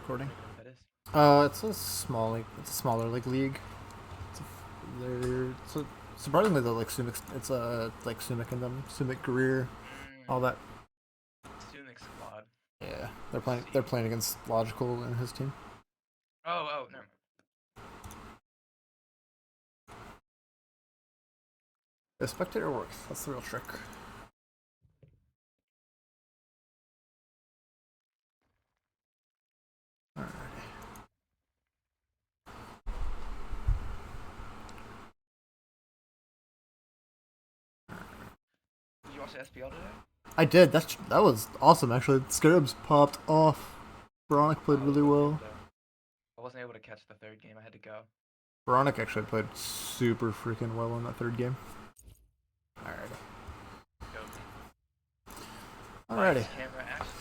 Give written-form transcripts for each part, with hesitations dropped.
recording. That is. It's a smaller like league. It's surprisingly though like Sumik, it's like Sumik and them, Sumik Greer, all that. Sumik squad. Yeah, they're playing against Logical and his team. Oh, never mind. The spectator works. That's the real trick. Alright. Did you watch the SPL today? I did. That was awesome actually. Scarabs popped off. Veronica played really well. I wasn't able to catch the third game. I had to go. Veronica actually played super freaking well in that third game. Alrighty. Alrighty. Nice camera action.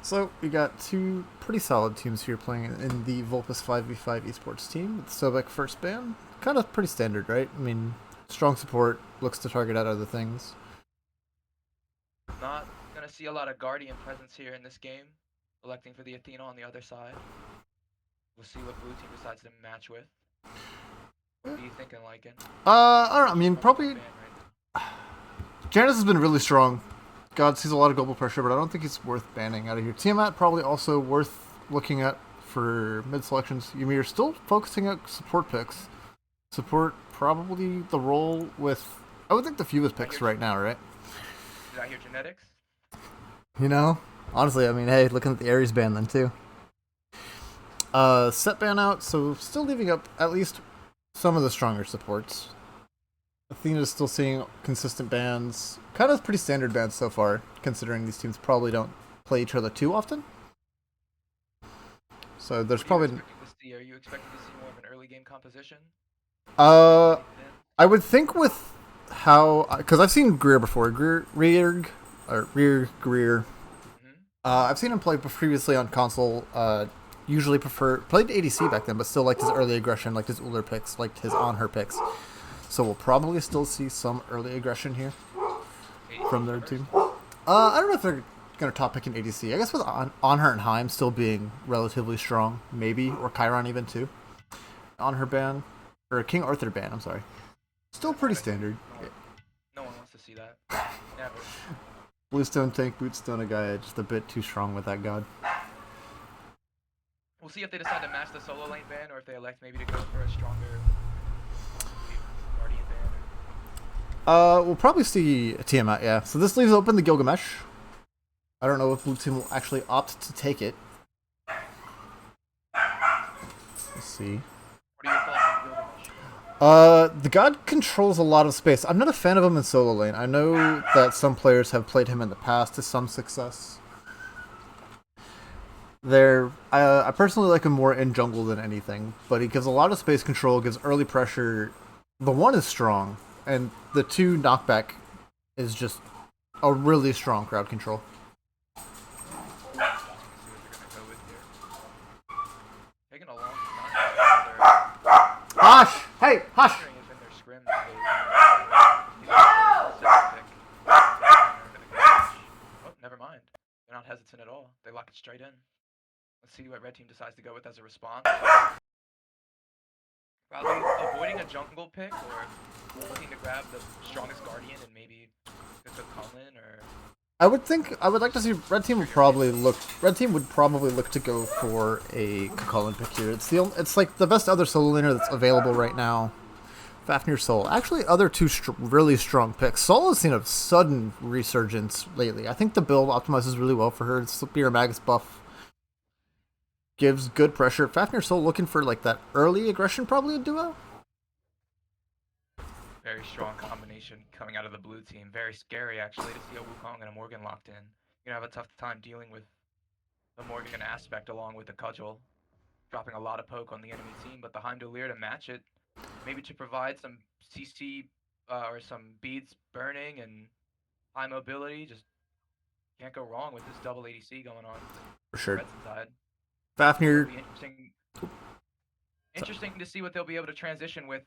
So we got two pretty solid teams here playing in the Volpus 5v5 esports team. With Sobek first ban, kind of pretty standard, right? I mean, strong support, looks to target out other things. Not gonna see a lot of Guardian presence here in this game. Electing for the Athena on the other side. We'll see what blue team decides to match with. What are you thinking, Lycan? I don't know. I mean, probably Janus has been really strong. God sees a lot of global pressure, but I don't think it's worth banning out of here. Tiamat probably also worth looking at for mid selections. Ymir still focusing at support picks. Support probably the role with, I would think, the fewest picks right now, right? Did I hear genetics? You know, honestly, I mean, hey, looking at the Ares ban then too. Set ban out, so still leaving up at least some of the stronger supports. Athena's still seeing consistent bans. Kind of pretty standard bans so far, considering these teams probably don't play each other too often. So there's probably... Are you expecting to see more of an early game composition? I would think with how... Because I've seen Greer before. Greer. Mm-hmm. I've seen him play previously on console. Usually played ADC back then, but still liked his early aggression, liked his Uller picks, liked his on-her picks. So we'll probably still see some early aggression here from their team. I don't know if they're going to top pick an ADC. I guess with on-her and Heim still being relatively strong, maybe, or Chiron even too. On-her ban, or King Arthur ban, I'm sorry. Still pretty standard. No one wants to see that. Never. Bluestone tank, Bootstone a guy, just a bit too strong with that god. We'll see if they decide to match the solo lane ban, or if they elect maybe to go for a stronger Guardian ban. We'll probably see a Tiamat, yeah. So this leaves open the Gilgamesh. I don't know if blue team will actually opt to take it. Let's see. What are your thoughts on Gilgamesh? The god controls a lot of space. I'm not a fan of him in solo lane. I know that some players have played him in the past to some success. I personally like him more in jungle than anything, but he gives a lot of space control, gives early pressure. The 1 is strong, and the 2 knockback is just a really strong crowd control. Taking a long time. Hush! Hey, hush! Oh, never mind. They're not hesitant at all. They lock it straight in. Let's see what red team decides to go with as a response. Probably avoiding a jungle pick, or looking to grab the strongest guardian and maybe pick a Cullen, or... I would like to see red team would probably look to go for a Cullen pick here. It's like the best other solo laner that's available right now. Fafnir Soul. Actually, other two really strong picks. Soul has seen a sudden resurgence lately. I think the build optimizes really well for her. Spear Magus buff gives good pressure. Fafnir Soul looking for like that early aggression, probably a duo. Very strong combination coming out of the blue team. Very scary, actually, to see a Wukong and a Morgan locked in. You're going to have a tough time dealing with the Morgan aspect along with the Cudgel. Dropping a lot of poke on the enemy team, but the Heimdallr to match it. Maybe to provide some CC or some beads burning and high mobility. Just can't go wrong with this double ADC going on. For sure. Reds inside. Fafnir. Interesting to see what they'll be able to transition with,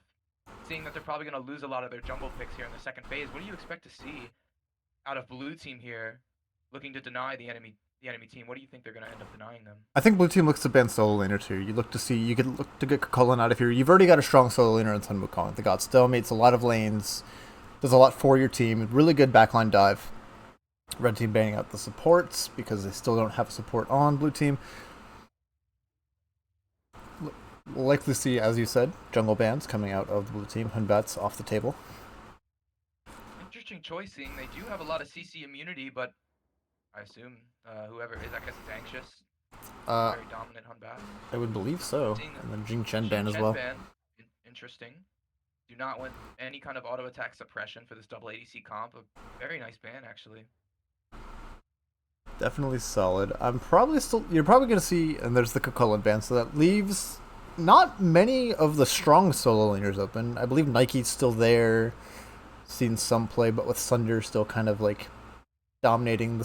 seeing that they're probably going to lose a lot of their jungle picks here in the second phase. What do you expect to see out of blue team here, looking to deny the the enemy team, what do you think they're going to end up denying them? I think blue team looks to ban solo laner too. You could look to get Cullen out of here. You've already got a strong solo laner in Sun Wukong. They got stalemates, a lot of lanes. There's a lot for your team. Really good backline dive. Red team banning out the supports because they still don't have support on blue team. We'll likely see, as you said, jungle bans coming out of the blue team. Hunbat's off the table. Interesting choice, seeing they do have a lot of CC immunity, but I assume whoever is, I guess it's Anxious. Very dominant Hunbat. I would believe so. And then Jing Chen ban as well. Interesting. Do not want any kind of auto attack suppression for this double ADC comp. A very nice ban, actually. Definitely solid. You're probably going to see, and there's the Cullen ban, so that leaves not many of the strong solo laners open. I believe Nike's still there, seen some play, but with Sunder still kind of like dominating the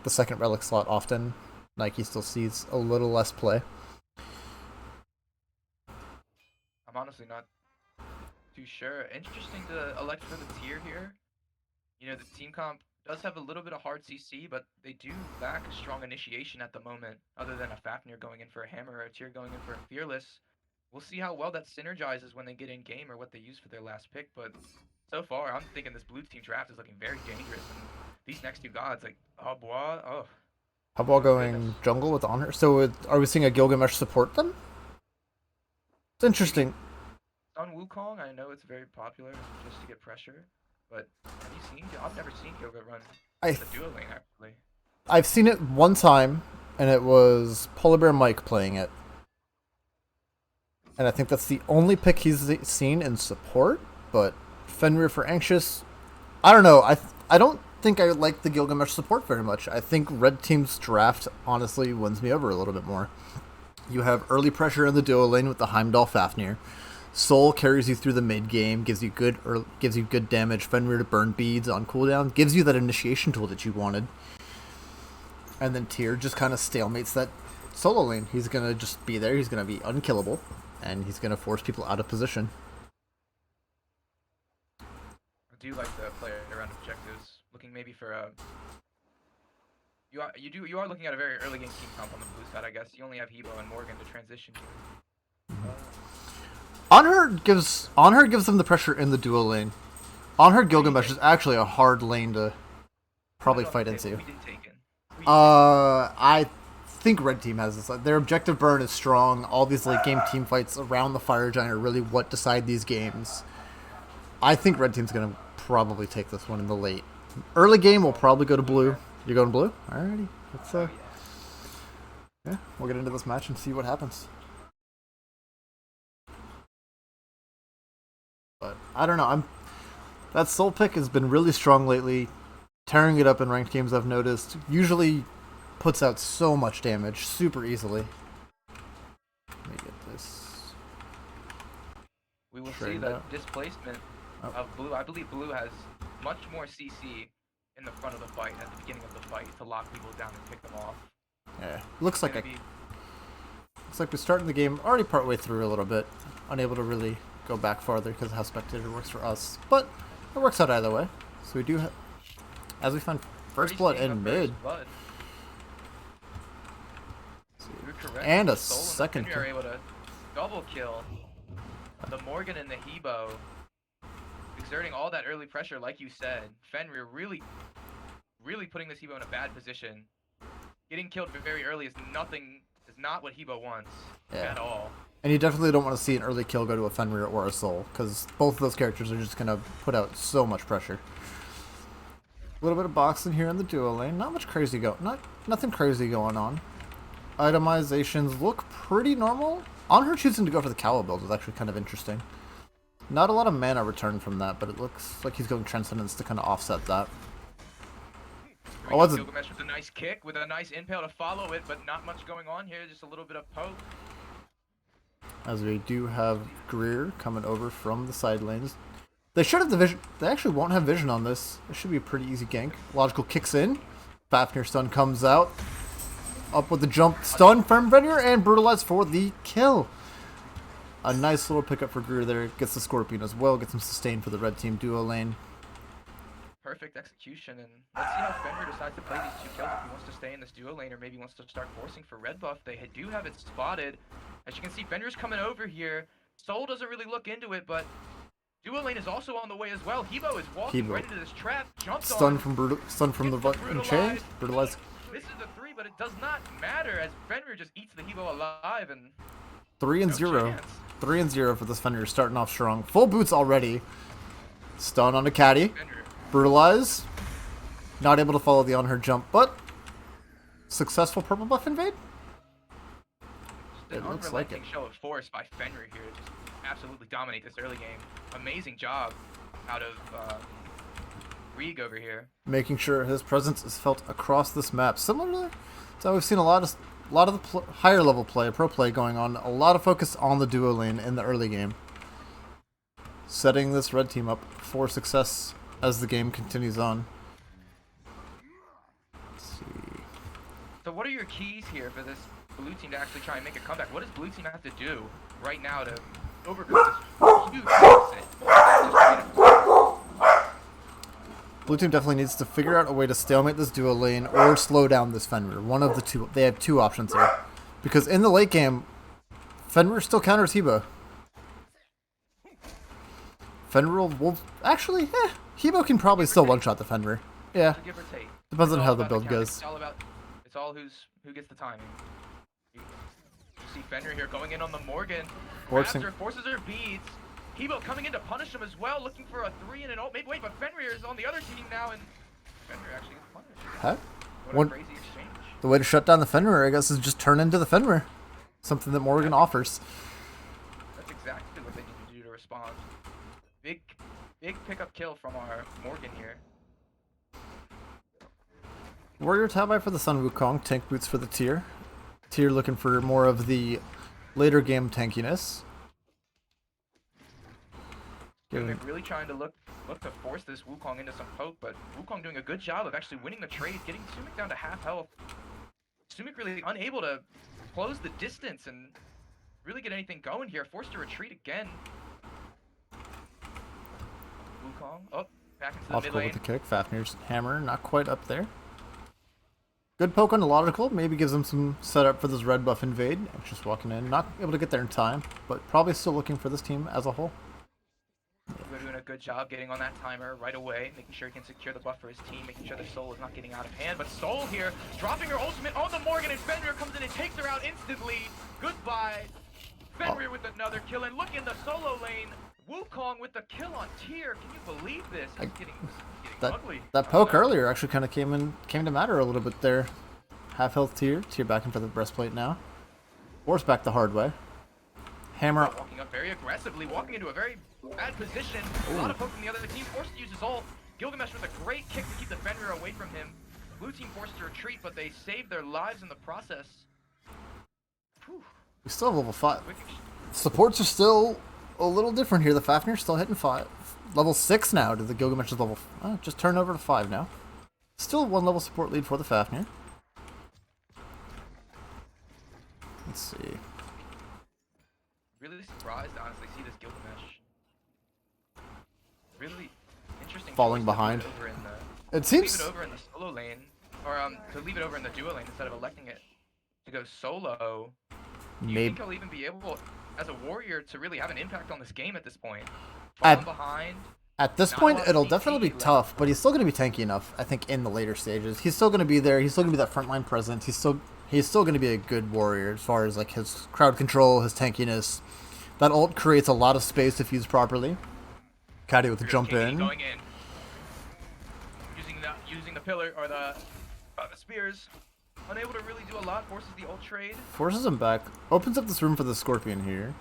second relic slot often. Nike still sees a little less play. I'm honestly not too sure. Interesting to elect for the tier here. You know, the team comp does have a little bit of hard CC, but they do lack a strong initiation at the moment, other than a Fafnir going in for a hammer or a tier going in for a fearless. We'll see how well that synergizes when they get in game or what they use for their last pick, but so far I'm thinking this blue team draft is looking very dangerous, and these next two gods, like Bois, oh. How about going jungle with Honor? So are we seeing a Gilgamesh support them? It's interesting. On Wukong, I know it's very popular just to get pressure, but have you seen? I've never seen Gilga run the duo lane actually. I've seen it one time, and it was Polar Bear Mike playing it, and I think that's the only pick he's seen in support. But Fenrir for Anxious, I don't know. I don't think I like the Gilgamesh support very much. I think Red Team's draft honestly wins me over a little bit more. You have early pressure in the duo lane with the Heimdall Fafnir. Soul carries you through the mid game, gives you good damage. Fenrir to burn beads on cooldown, gives you that initiation tool that you wanted. And then Tyr just kind of stalemates that solo lane. He's gonna just be there. He's gonna be unkillable, and he's gonna force people out of position. I do like the play around objectives, looking maybe for a. You are looking at a very early game team comp on the blue side, I guess. You only have Hebo and Morgan to transition to. Onher gives them the pressure in the duo lane. Onher Gilgamesh is actually a hard lane to probably fight into. I think Red Team has this. Their objective burn is strong. All these late game team fights around the Fire Giant are really what decide these games. I think Red Team's gonna probably take this one in the late. Early game will probably go to blue. You're going blue? Alrighty. Let's yeah, we'll get into this match and see what happens. But I don't know. That Soul pick has been really strong lately. Tearing it up in ranked games, I've noticed. Usually puts out so much damage super easily. Let me get this. We will see the displacement of blue. I believe blue has much more CC in the front of the fight, at the beginning of the fight, to lock people down and pick them off. Yeah, looks like we're starting the game already partway through a little bit. Unable to really go back farther because of how Spectator works for us. But it works out either way. So we do have, as we find First Blood in mid. And a second kill. Are able to double kill the Morgan and the Hebo, exerting all that early pressure, like you said. Fenrir really putting this Hebo in a bad position. Getting killed very early is not what Hebo wants at all. And you definitely don't want to see an early kill go to a Fenrir or a Soul, because both of those characters are just going to put out so much pressure. A little bit of boxing here in the duo lane. Not much crazy nothing crazy going on. Itemizations look pretty normal. On her choosing to go for the Cowl build is actually kind of interesting. Not a lot of mana return from that, but it looks like he's going Transcendence to kind of offset that. Gilgamesh with a nice kick, with a nice impale to follow it, but not much going on here, just a little bit of poke. As we do have Greer coming over from the side lanes. They should have the vision. They actually won't have vision on this. It should be a pretty easy gank. Logical kicks in. Fafnir stun comes out. Up with the jump stun from Fenrir and brutalize for the kill. A nice little pickup for Greer there. Gets the Scorpion as well. Gets him sustained for the red team duo lane. perfect execution, and let's see how Fenrir decides to play these 2 kills, if he wants to stay in this duo lane or maybe wants to start forcing for red buff. They do have it spotted. As you can see, Fenrir's coming over here. Soul doesn't really look into it, but duo lane is also on the way as well. Hebo is walking right into this trap, jumps Stun on. from the button chain. Brutalize. This is a 3, but it does not matter as Fenrir just eats the Hebo alive, and 3-0. 3-0 for this Fenrir, starting off strong. Full boots already. Stun on a caddy. Brutalize. Not able to follow the on her jump, but successful purple buff invade? It looks like it. Show of force by Fenrir here. Just absolutely dominate this early game. Amazing job out of Reeg over here. Making sure his presence is felt across this map. Similarly to how we've seen a lot of the higher level play, pro play going on. A lot of focus on the duo lane in the early game. Setting this red team up for success as the game continues on. Let's see. So what are your keys here for this blue team to actually try and make a comeback? What does blue team have to do right now to overcome this huge deficit? Blue team definitely needs to figure out a way to stalemate this duo lane or slow down this Fenrir. One of the two. They have 2 options here. Because in the late game, Fenrir still counters Hebo. Fenrir will actually, Hebo can probably still one-shot the Fenrir. Yeah. Give or take. Depends on how the build goes. It's all who gets the timing. You see Fenrir here going in on the Morgan. Forces her beads. Hebo coming in to punish him as well, looking for a 3 and an ult. Maybe wait, but Fenrir is on the other team now, and Fenrir actually gets punished. Huh? What a crazy exchange. The way to shut down the Fenrir, I guess, is just turn into the Fenrir. Something that Morgan offers. That's exactly what they need to do to respond. Big pickup kill from our Morgan here. Warrior Tabi for the Sun Wukong, tank boots for the tier. Tier looking for more of the later game tankiness. They're really trying to look to force this Wukong into some poke, but Wukong doing a good job of actually winning the trade, getting Sumik down to half health. Sumik really unable to close the distance and really get anything going here. Forced to retreat again. Wukong, back into the mid lane. With the kick. Fafnir's hammer not quite up there. Good poke on the Logical, maybe gives him some setup for this red buff invade. Just walking in, not able to get there in time, but probably still looking for this team as a whole. We're doing a good job getting on that timer right away, making sure he can secure the buff for his team, making sure their Soul is not getting out of hand. But Soul here, dropping her ultimate on the Morgan, and Fenrir comes in and takes her out instantly. Goodbye. Fenrir with another kill, and look in the solo lane. Wukong with the kill on tier. Can you believe this? It's getting ugly. That poke earlier actually kind of came to matter a little bit there. Half health tier back in for the breastplate now. Force back the hard way. Hammer. Walking up very aggressively, walking into a very bad position. A lot of poke from the other team. Forced to use his ult. Gilgamesh with a great kick to keep the Fenrir away from him. Blue team forced to retreat, but they saved their lives in the process. Whew. We still have level 5. Supports are still a little different here. The Fafnir's still hitting 5. Level 6 now to the Gilgamesh's level. Just turn over to 5 now. Still 1 level support lead for the Fafnir. Let's see. Really surprised to honestly see this Gilgamesh. Really interesting. Falling behind. It seems. Leave it over in the solo lane, or to leave it over in the duo lane instead of electing it to go solo. Do you think he'll even be able, as a warrior, to really have an impact on this game at this point? Falling behind. At this point, it'll definitely be tough, but he's still going to be tanky enough, I think, in the later stages. He's still going to be there. He's still going to be that frontline presence. He's still going to be a good warrior as far as like his crowd control, his tankiness. That ult creates a lot of space if used properly. Caddy with the jump in. Going in. Using the pillar or the spears. Unable to really do a lot. Forces the ult trade. Forces him back. Opens up this room for the Scorpion here.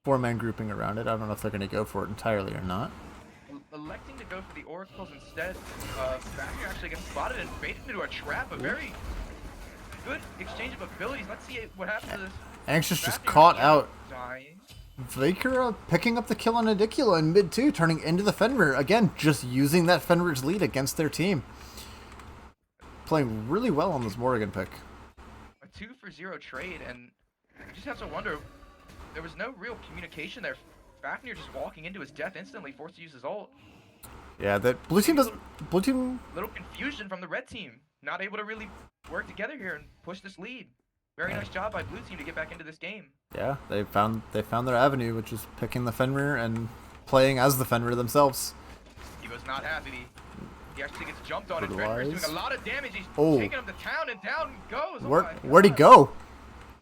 4-man grouping around it. I don't know if they're going to go for it entirely or not. Electing to go for the oracles instead. Fafnir actually gets spotted and baited into a trap. A very good exchange of abilities. Let's see what happens to this. Anxious just caught out. Vakura picking up the kill on Adicula in mid 2, turning into the Fenrir. Again, just using that Fenrir's lead against their team. Playing really well on this Morrigan pick. A 2-for-0 trade, and you just have to wonder, there was no real communication there. Fafnir just walking into his death instantly, forced to use his ult. Yeah, that blue team does. Blue team. Little confusion from the red team. Not able to really work together here and push this lead. Very nice job by blue team to get back into this game. Yeah, they found their avenue, which is picking the Fenrir and playing as the Fenrir themselves. He was not happy. He actually gets jumped on, and Brutalized. Fenrir's doing a lot of damage. He's Oh. taking him to town, and down he goes. Oh Where'd he go?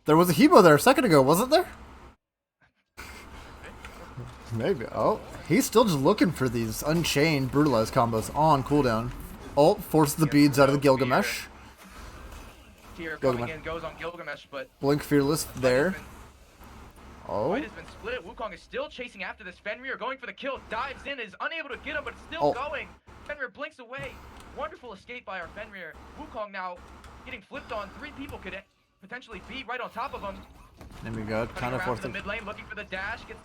There was a Hebo there a second ago, wasn't there? Maybe. Oh, he's still just looking for these Unchained Brutalized combos on cooldown. Ult forces the beads out of the Gilgamesh. Here coming in goes on Gilgamesh, but Blink Fearless there. Oh. Fight has been split. Wukong is still chasing after this. Fenrir going for the kill, dives in, is unable to get him, but still going. Fenrir blinks away. Wonderful escape by our Fenrir. Wukong now getting flipped on. 3 people could potentially be right on top of him. There we go. Counter force the mid lane, looking for the dash. Gets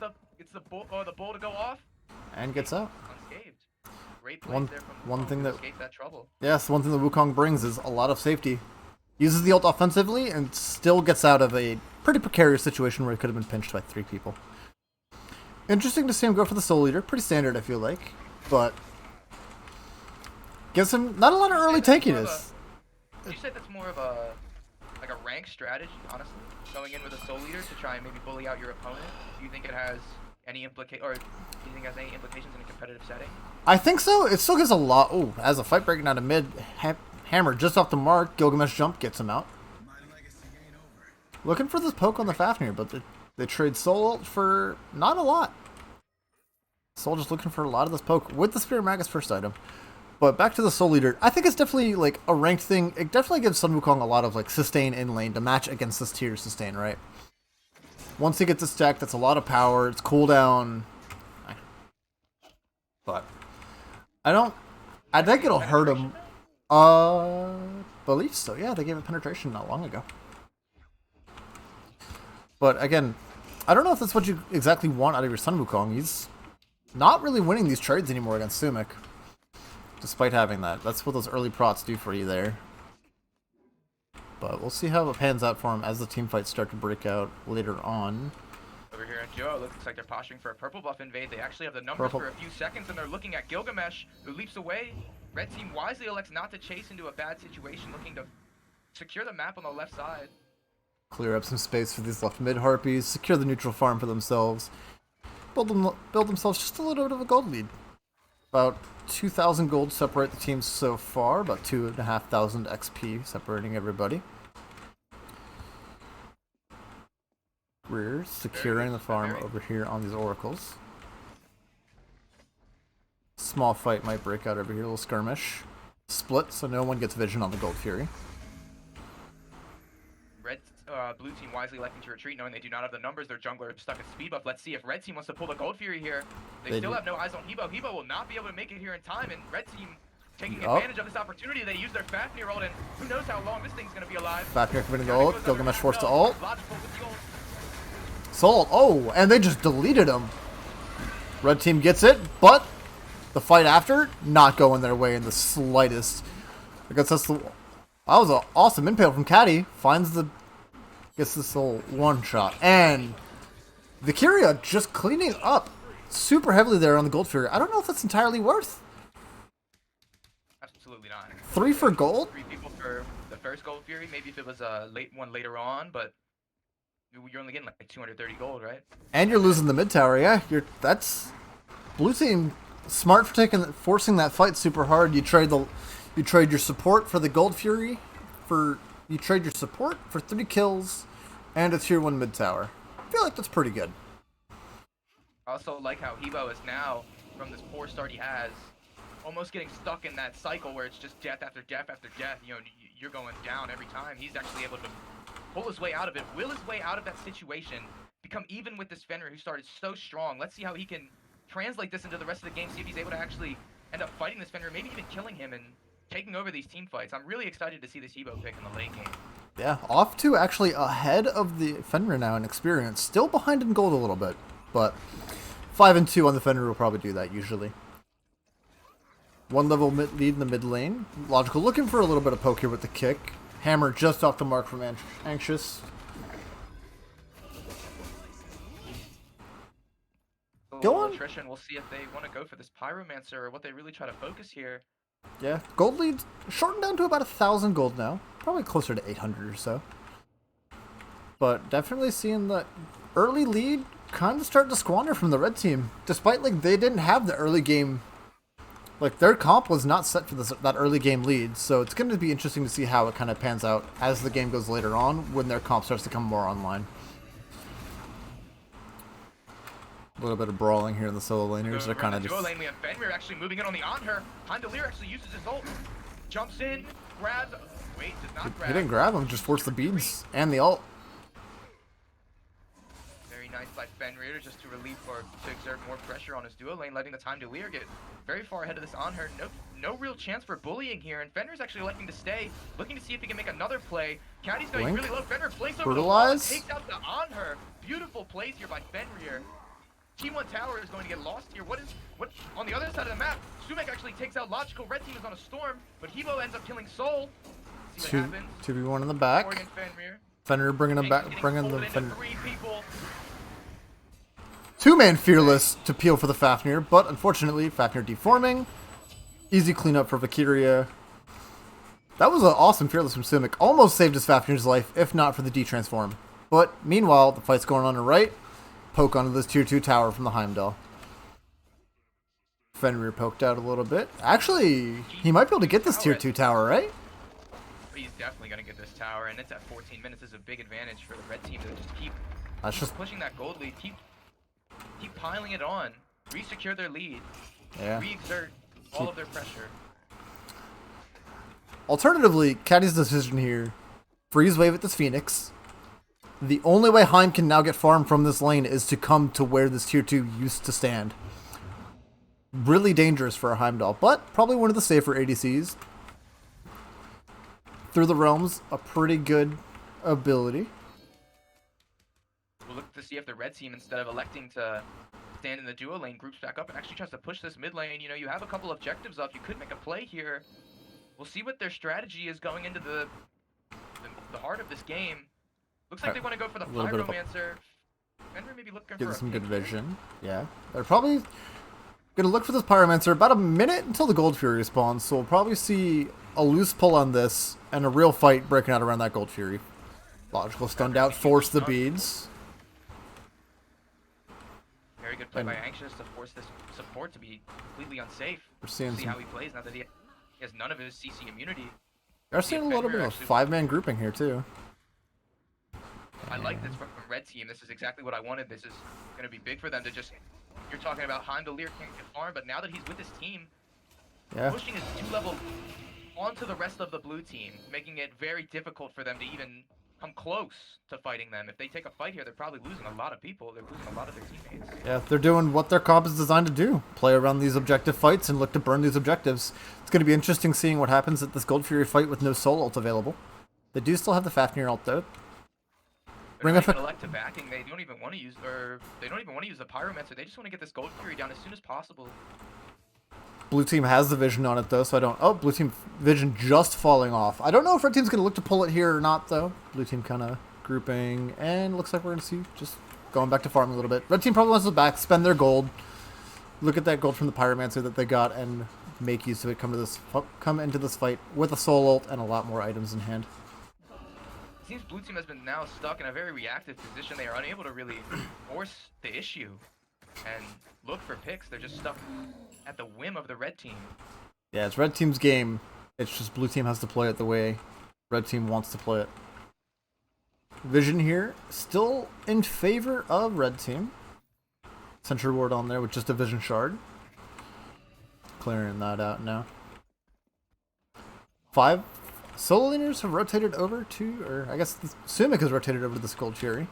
the bull to go off. And gets out. Unscathed. Great plays there from one thing that escape that trouble. Yes, one thing that Wukong brings is a lot of safety. Uses the ult offensively and still gets out of a pretty precarious situation where he could have been pinched by 3 people. Interesting to see him go for the Soul Eater. Pretty standard, I feel like, but gives him not a lot of early tankiness. You said that's more of a rank strategy, honestly, going in with a Soul Eater to try and maybe bully out your opponent. Do you think it has any implications in a competitive setting? I think so. It still gives a lot. Oh, as a fight breaking out of mid, hammer just off the mark. Gilgamesh jump gets him out. Looking for this poke on the Fafnir, but they trade Soul ult for not a lot. Soul just looking for a lot of this poke with the Spear Magus first item. But back to the Soul Eater, I think it's definitely like a ranked thing. It definitely gives Sun Wukong a lot of like sustain in lane to match against this tier sustain, right? Once he gets a stack, that's a lot of power. It's cooldown. But I think it'll hurt him. Believe so. Yeah, they gave it penetration not long ago. But again, I don't know if that's what you exactly want out of your Sun Wukong. He's not really winning these trades anymore against Sumik. Despite having that. That's what those early prots do for you there. But we'll see how it pans out for him as the team fights start to break out later on. Over here in Joe, it looks like they're posturing for a purple buff invade. They actually have the numbers for a few seconds, and they're looking at Gilgamesh, who leaps away. Red team wisely elects not to chase into a bad situation, looking to secure the map on the left side. Clear up some space for these left mid harpies, secure the neutral farm for themselves, build themselves just a little bit of a gold lead. About 2,000 gold separate the teams so far, about 2,500 XP separating everybody. We're securing the farm over here on these oracles. Small fight might break out over here, a little skirmish. Split, so no one gets vision on the Gold Fury. Blue team wisely electing to retreat, knowing they do not have the numbers. Their jungler is stuck at speed buff. Let's see if red team wants to pull the Gold Fury here. They still have no eyes on Hebo. Hebo will not be able to make it here in time, and red team taking advantage of this opportunity. They use their Fafnir ult, and who knows how long this thing's going to be alive. Fafnir committing the ult. Gilgamesh forced to ult. Soul. Oh, and they just deleted him. Red team gets it, but the fight after, not going their way in the slightest. I guess that was an awesome impale from Caddy. Gets this little one shot. And the Kyria just cleaning up super heavily there on the Gold Fury. I don't know if that's entirely worth. Absolutely not. 3 for gold? 3 people for the first Gold Fury. Maybe if it was a late one later on, but you're only getting like 230 gold, right? And you're losing the mid tower, yeah. That's blue team smart for forcing that fight super hard. You trade your support for the Gold Fury you trade your support for 3 kills and a tier 1 mid tower. I feel like that's pretty good. I also like how Hebo is now, from this poor start he has, almost getting stuck in that cycle where it's just death after death after death. You know, you're going down every time. He's actually able to pull his way out of it, will his way out of that situation, become even with this Fenrir who started so strong. Let's see how he can translate this into the rest of the game, see if he's able to actually end up fighting this Fenrir, maybe even killing him and taking over these team fights. I'm really excited to see this Hebo pick in the late game. Yeah, off to actually ahead of the Fenrir now in experience. Still behind in gold a little bit, but 5 and 2 on the Fenrir will probably do that usually. 1 level lead in the mid lane. Logical looking for a little bit of poke here with the kick. Hammer just off the mark from Anxious. a Go little on. attrition. We'll see if they want to go for this Pyromancer or what they really try to focus here. Yeah, gold lead shortened down to about 1,000 gold now. Probably closer to 800 or so. But definitely seeing the early lead kind of start to squander from the red team. Despite, like, they didn't have the early game. Like, their comp was not set for that early game lead. So it's going to be interesting to see how it kind of pans out as the game goes later on when their comp starts to come more online. A little bit of brawling here in the solo laners. They're kind of just... Duo lane, we have Fenrir actually moving in on the on her. Heimdallr actually uses his ult. Jumps in, grabs... Wait, does not grab. He didn't grab him, just forced the beads and the ult. Very nice by Fenrir just to relieve or to exert more pressure on his duo lane, letting the Heimdallr get very far ahead of this on her. No real chance for bullying here, and Fenrir's actually electing to stay, looking to see if he can make another play. Caddy's going really low. Fenrir plays over the wall, takes out the on her. Beautiful plays here by Fenrir. T1 tower is going to get lost here. What on the other side of the map? Sumek actually takes out Logical. Red team is on a storm, but Hebo ends up killing Soul. See what happens. 2v1 in the back. Morgan, Fenrir. Fenrir bringing him back, bringing the Fenrir. 3 people. Two-man Fearless to peel for the Fafnir, but unfortunately, Fafnir deforming. Easy cleanup for Valkyria. That was an awesome Fearless from Sumek. Almost saved his Fafnir's life, if not for the detransform. But meanwhile, the fight's going on the right. Poke onto this tier 2 tower from the Heimdall. Fenrir poked out a little bit. Actually, he might be able to get this tier 2 tower, right? He's definitely going to get this tower, and it's at 14 minutes. This is a big advantage for the red team to just keep pushing that gold lead, keep piling it on, re-secure their lead, re-exert all of their pressure. Alternatively, Caddy's decision here, freeze wave at this Phoenix. The only way Heim can now get farm from this lane is to come to where this tier 2 used to stand. Really dangerous for a Heimdall, but probably one of the safer ADCs. Through the Realms, a pretty good ability. We'll look to see if the red team, instead of electing to stand in the duo lane, groups back up and actually tries to push this mid lane. You know, you have a couple objectives up. You could make a play here. We'll see what their strategy is going into the heart of this game. Looks like they want to go for the Pyromancer. Fenrir maybe looking for some good vision. Yeah. They're probably going to look for this Pyromancer about a minute until the Gold Fury spawns, so we'll probably see a loose pull on this and a real fight breaking out around that Gold Fury. Logical stunned out, force the beads. Very good play by Anxious to force this support to be completely unsafe. We're seeing see how he plays now that he has none of his CC immunity. We're seeing a little bit of a 5-man grouping here too. I like this from red team. This is exactly what I wanted. This is going to be big for them to just... You're talking about Heimdallr can't get farm, but now that he's with his team, pushing his 2-level onto the rest of the blue team, making it very difficult for them to even come close to fighting them. If they take a fight here, they're probably losing a lot of people. They're losing a lot of their teammates. Yeah, they're doing what their comp is designed to do. Play around these objective fights and look to burn these objectives. It's going to be interesting seeing what happens at this Gold Fury fight with no Soul ult available. They do still have the Fafnir ult though. They're not even elect to backing. They don't even want to use, they don't even want to use the Pyromancer. They just want to get this Gold Fury down as soon as possible. Blue team has the vision on it though, so I don't... Oh, blue team vision just falling off. I don't know if red team's going to look to pull it here or not though. Blue team kind of grouping, and looks like we're going to see just going back to farming a little bit. Red team probably wants to back, spend their gold, look at that gold from the Pyromancer that they got, and make use of it. Come into this fight with a Soul ult and a lot more items in hand. It seems blue team has been now stuck in a very reactive position. They are unable to really force the issue and look for picks. They're just stuck at the whim of the red team. Yeah, it's red team's game. It's just blue team has to play it the way red team wants to play it. Vision here, still in favor of red team. Sentry ward on there with just a vision shard. Clearing that out now. 5 solo laners have rotated over to, or I guess Sumek has rotated over to this Gold Fury.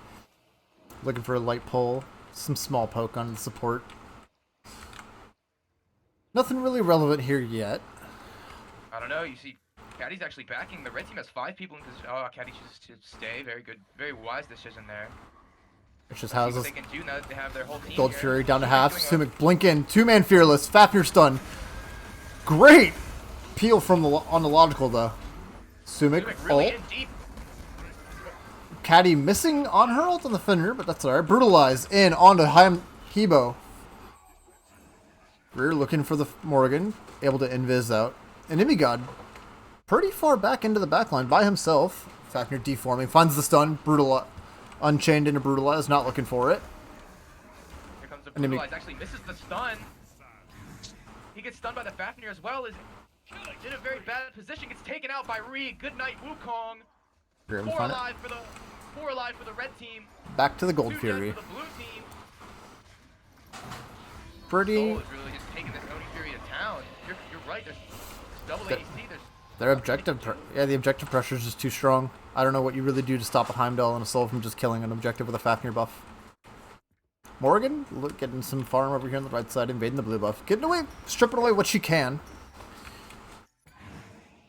Looking for a light pull, some small poke on the support. Nothing really relevant here yet. I don't know, you see Caddy's actually backing. The red team has 5 people in position. Oh, Caddy chooses to stay. Very good, very wise decision there. It's just houses. They can do now that they have their whole team Gold here. Fury down to half. Sumek blink in. 2-man Fearless. Fafnir stun. Great peel from on the logical though. Sumek really ult. in deep. Caddy missing on her ult on the Fenrir, but that's alright. Brutalize in onto Hebo. Greer looking for the Morgan, able to invis out. And Imigod pretty far back into the backline by himself. Fafnir deforming, finds the stun, unchained into Brutalize, not looking for it. Here comes the Brutalize, actually misses the stun. He gets stunned by the Fafnir as well. Is in a very bad position, gets taken out by Ree. Good night, Wukong. Four alive for the red team. Back to the Gold Fury. For the blue team. Pretty. Soul is really just taking this Oni Fury to town. You're right. There's double ADC. Their objective, the objective pressure is just too strong. I don't know what you really do to stop a Heimdall and a Soul from just killing an objective with a Fafnir buff. Morgan, getting some farm over here on the right side, invading the blue buff. Getting away, stripping away what she can.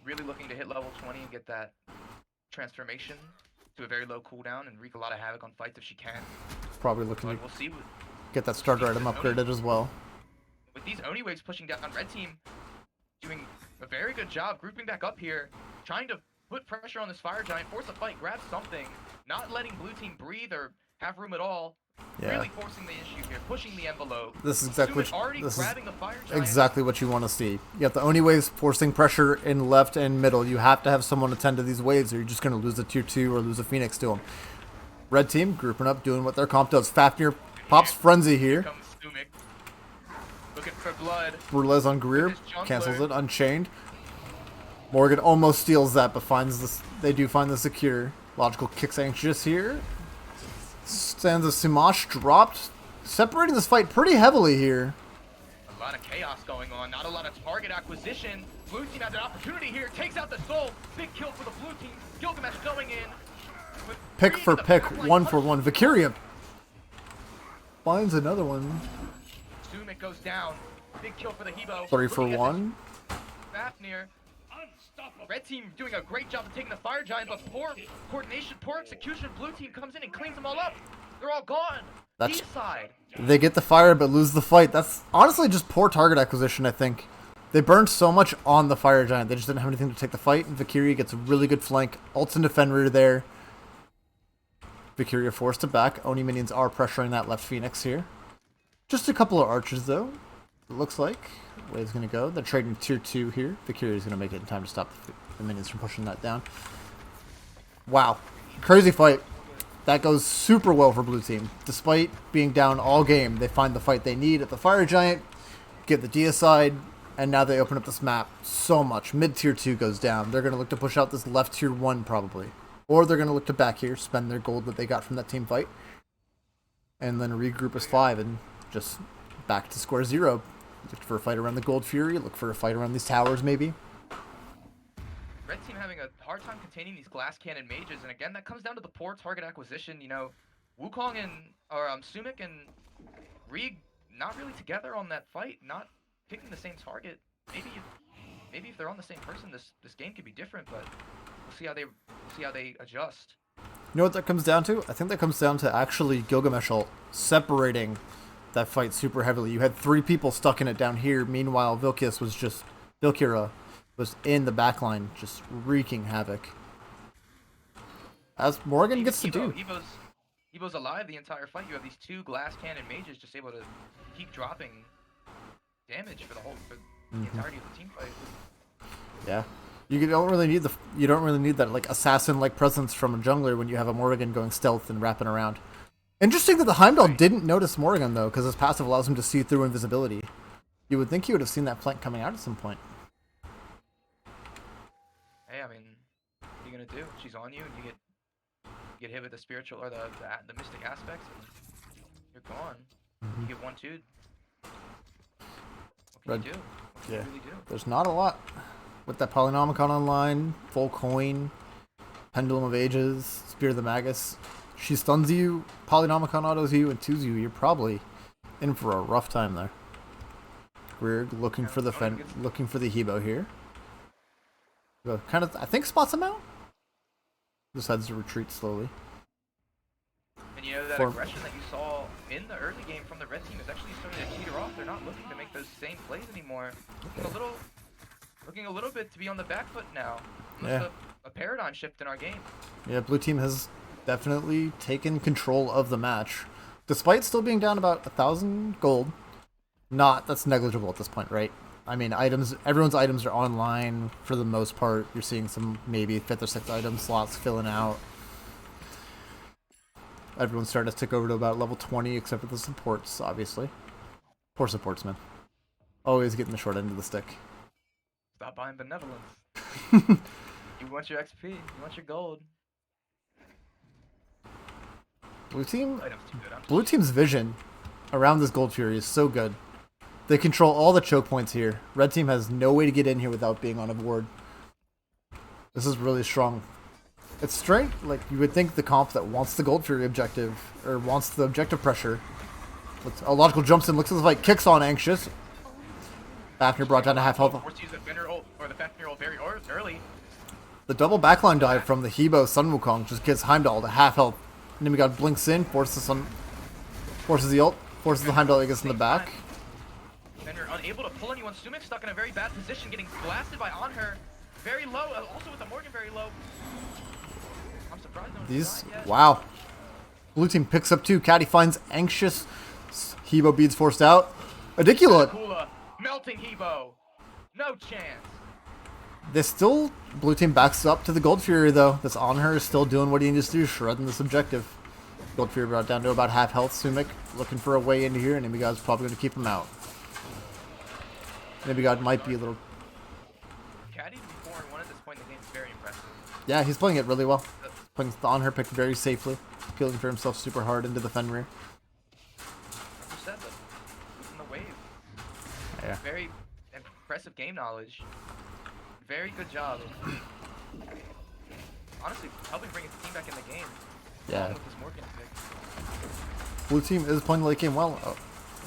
Really looking to hit level 20 and get that transformation to a very low cooldown and wreak a lot of havoc on fights if she can. Probably looking to we'll see get that starter item upgraded as well. With these Oni waves pushing down on red team, doing a very good job grouping back up here, trying to put pressure on this fire giant, force a fight, grab something, not letting blue team breathe or have room at all. Yeah. Really forcing the issue here, pushing the envelope. This is exactly what you want to see. You have the Oni waves forcing pressure in left and middle. You have to have someone attend to these waves, or you're just going to lose a tier 2 or lose a Phoenix to them. Red team grouping up, doing what their comp does. Fafnir pops Frenzy here. Looking for blood. Brutalize on Greer, cancels it, unchained. Morgan almost steals that, but finds this. They do find the secure. Logical kicks Anxious here. Sands of Simash dropped, separating this fight pretty heavily here. A lot of chaos going on, not a lot of target acquisition. Blue team has an opportunity here, takes out the Soul. Big kill for the blue team. Gilgamesh going in. Pick for pick, 1-for-1. Valkyria finds another one. Sumit goes down. Big kill for the Hebo. 3-for-1. Fafnir. Red team doing a great job of taking the fire giant, but poor coordination, poor execution. Blue team comes in and cleans them all up. They're all gone. East side. They get the fire but lose the fight. That's honestly just poor target acquisition, I think. They burned so much on the fire giant. They just didn't have anything to take the fight. And Valkyria gets a really good flank. Ults into Fenrir there. Valkyria forced to back. Oni minions are pressuring that left Phoenix here. Just a couple of archers though. It looks like. Wave's gonna go. They're trading tier 2 here. Valkyria's gonna make it in time to stop the minions from pushing that down. Wow. Crazy fight. That goes super well for blue team. Despite being down all game, they find the fight they need at the fire giant, get the deicide, and now they open up this map so much. Mid tier 2 goes down. They're gonna look to push out this left tier 1 probably. Or they're gonna look to back here, spend their gold that they got from that team fight, and then regroup as 5 and just back to square 0. Look for a fight around the Gold Fury, look for a fight around these towers maybe. Red team having a hard time containing these glass cannon mages, and again that comes down to the poor target acquisition. You know, Wukong and Sumik and Rig not really together on that fight, not picking the same target. Maybe if they're on the same person, this game could be different, but we'll see how they adjust. You know what that comes down to? I think that comes down to actually Gilgamesh ult separating that fight super heavily. You had 3 people stuck in it down here. Meanwhile, Valkyria was in the backline, just wreaking havoc. As Morgan gets to do. Evo's alive the entire fight. You have these 2 glass cannon mages just able to keep dropping damage for the entirety of the team fight. Yeah. You don't really need that like assassin-like presence from a jungler when you have a Morgan going stealth and wrapping around. Interesting that the Heimdall didn't notice Morgan, though, because his passive allows him to see through invisibility. You would think he would have seen that flank coming out at some point. Hey, I mean, what are you going to do? She's on you, and you get hit with the spiritual, or the mystic aspects, and you're gone. You get 1-2. What can you do? What can you really do? There's not a lot. With that Polynomicon online, full coin, Pendulum of Ages, Spear of the Magus. She stuns you, Polynomicon autos you, and 2s you. You're probably in for a rough time there. We're looking for the Hebo here. Kind of, I think, spots him out. Decides to retreat slowly. And you know that aggression that you saw in the early game from the red team is actually starting to teeter off. They're not looking to make those same plays anymore. Looking a little bit to be on the back foot now. Almost a paradigm shift in our game. Yeah, blue team has definitely taken control of the match. Despite still being down about 1,000 gold, That's negligible at this point, right? I mean, everyone's items are online for the most part. You're seeing some maybe 5th or 6th item slots filling out. Everyone's starting to tick over to about level 20, except for the supports, obviously. Poor supportsman. Always getting the short end of the stick. Stop buying benevolence. You want your XP. You want your gold. Blue team's vision around this Gold Fury is so good. They control all the choke points here. Red team has no way to get in here without being on a ward. This is really strong. It's strange. Like, you would think the comp that wants the Gold Fury objective, or wants the objective pressure, with a logical jumps in, looks as like kicks on Anxious. Fafnir brought down to half health. The double backline dive from the Hebo Sun Wukong just gets Heimdall to half health. Nimigod blinks in, forces the ult, forces the Heimdall, gets in the back. Fenrir unable to pull anyone. Sumik stuck in a very bad position, getting blasted by On Her. Very low, also with the Morgan very low. I'm surprised no one's died yet. Wow. Blue team picks up 2. Caddy finds Anxious. Hebo beads forced out. Adicula. Melting Hebo. No chance. Blue team backs up to the Gold Fury though. This On Her is still doing what he needs to do, shredding this objective. Gold Fury brought down to about half health. Sumik looking for a way into here, and Nimigod's probably going to keep him out. Nimigod might be a little... Caddy 4-1 at this point in the game is very impressive. Yeah, he's playing it really well. Playing the On Her pick very safely. Peeling for himself super hard into the Fenrir. Like you said, losing the wave. Yeah. Very impressive game knowledge. Very good job. Honestly, helping bring his team back in the game. Yeah. With this Morgan pick. Blue team is playing the late game well.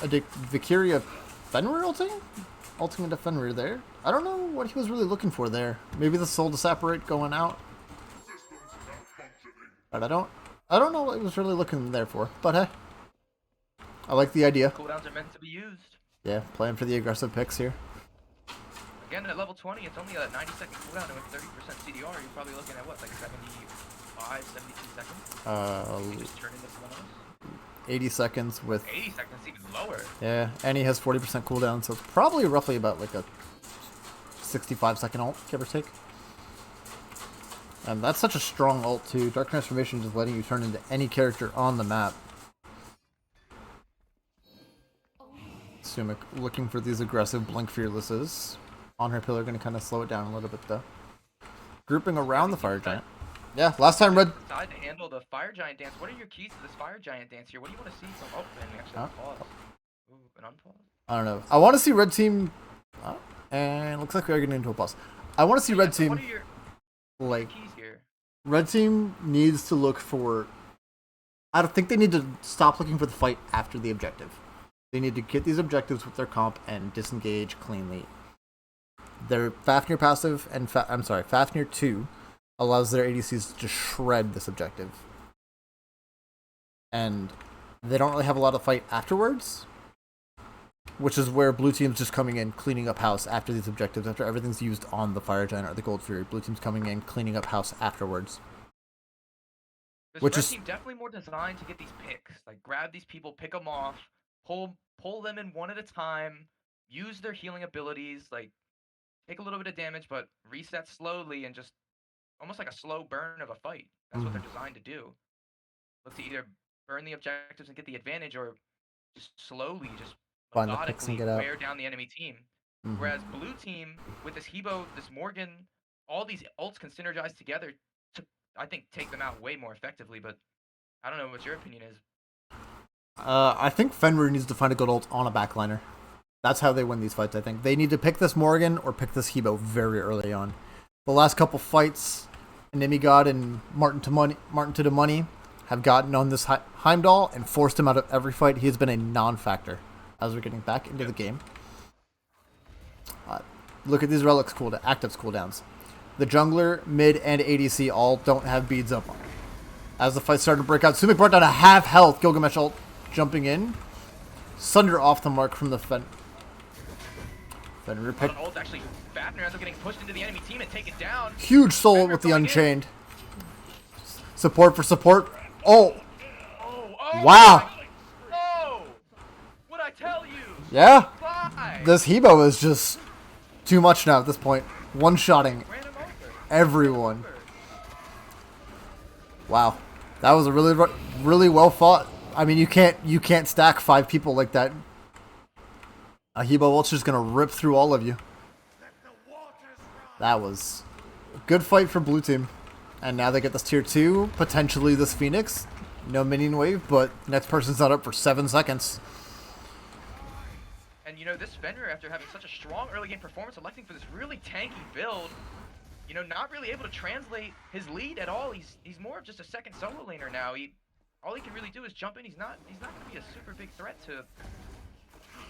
Vicaria Fenrir ulting into Fenrir there. I don't know what he was really looking for there. Maybe the soul disapparate going out. But I don't know what he was really looking there for. But hey, I like the idea. Cooldowns are meant to be used. Yeah, playing for the aggressive picks here. Again, at level 20, it's only a 90-second cooldown, and with 30% CDR, you're probably looking at what, like 75, 72 seconds? You just turn into someone else? 80 seconds with... 80 seconds, even lower. Yeah, and he has 40% cooldown, so it's probably roughly about like a 65-second ult, give or take. And that's such a strong ult too. Dark Transformation just letting you turn into any character on the map. Sumik looking for these aggressive Blink Fearlesses. On her pillar, going to kind of slow it down a little bit though. Grouping around the Fire Giant. Yeah, last time Red... Decide to handle the Fire Giant dance. What are your keys to this Fire Giant dance here? What do you want to see from... Oh, and we actually have a pause. Ooh, an unpause? I don't know. I want to see Red Team... and looks like we're getting into a pause. I want to see Red Team... What are your keys here? Red Team needs to look for... I don't think they need to stop looking for the fight after the objective. They need to get these objectives with their comp and disengage cleanly. Their Fafnir passive and Fafnir 2 allows their ADCs to shred this objective. And they don't really have a lot of fight afterwards, which is where Blue Team's just coming in, cleaning up house after these objectives, after everything's used on the Fire Giant or the Gold Fury. Blue Team's coming in, cleaning up house afterwards. This Red Team definitely more designed to get these picks. Like, grab these people, pick them off, pull them in one at a time, use their healing abilities, like, take a little bit of damage, but reset slowly and just almost like a slow burn of a fight. That's what they're designed to do. Look to either burn the objectives and get the advantage, or just slowly, just methodically wear down the enemy team. Whereas Blue Team, with this Hebo, this Morgan, all these ults can synergize together to, I think, take them out way more effectively, but I don't know what your opinion is. I think Fenrir needs to find a good ult on a backliner. That's how they win these fights, I think. They need to pick this Morgan or pick this Hebo very early on. The last couple fights, Nimigod and Martin to the Money have gotten on this Heimdall and forced him out of every fight. He has been a non-factor as we're getting back into the game. Look at these relics actives cooldowns. The jungler, mid, and ADC all don't have beads up on. As the fight started to break out, Sumik brought down a half health Gilgamesh ult, jumping in. Sunder off the mark from the Fenrir pick. Ult actually, Fafnir ends up getting pushed into the enemy team and taken down. Huge soul Fenrir with the Unchained. Support for support. Oh! Oh! Wow! Oh! What'd I tell you? Yeah. Why? This Hebo is just too much now at this point. One-shotting Ran him over. everyone. Wow. That was a really well fought. I mean, you can't stack 5 people like that. A Hebo Vulture's gonna rip through all of you. That was a good fight for blue team. And now they get this tier 2, potentially this Phoenix. No minion wave, but next person's not up for 7 seconds. And you know, this Fenrir, after having such a strong early game performance, electing for this really tanky build, you know, not really able to translate his lead at all. He's more of just a second solo laner now. All he can really do is jump in. He's not going to be a super big threat to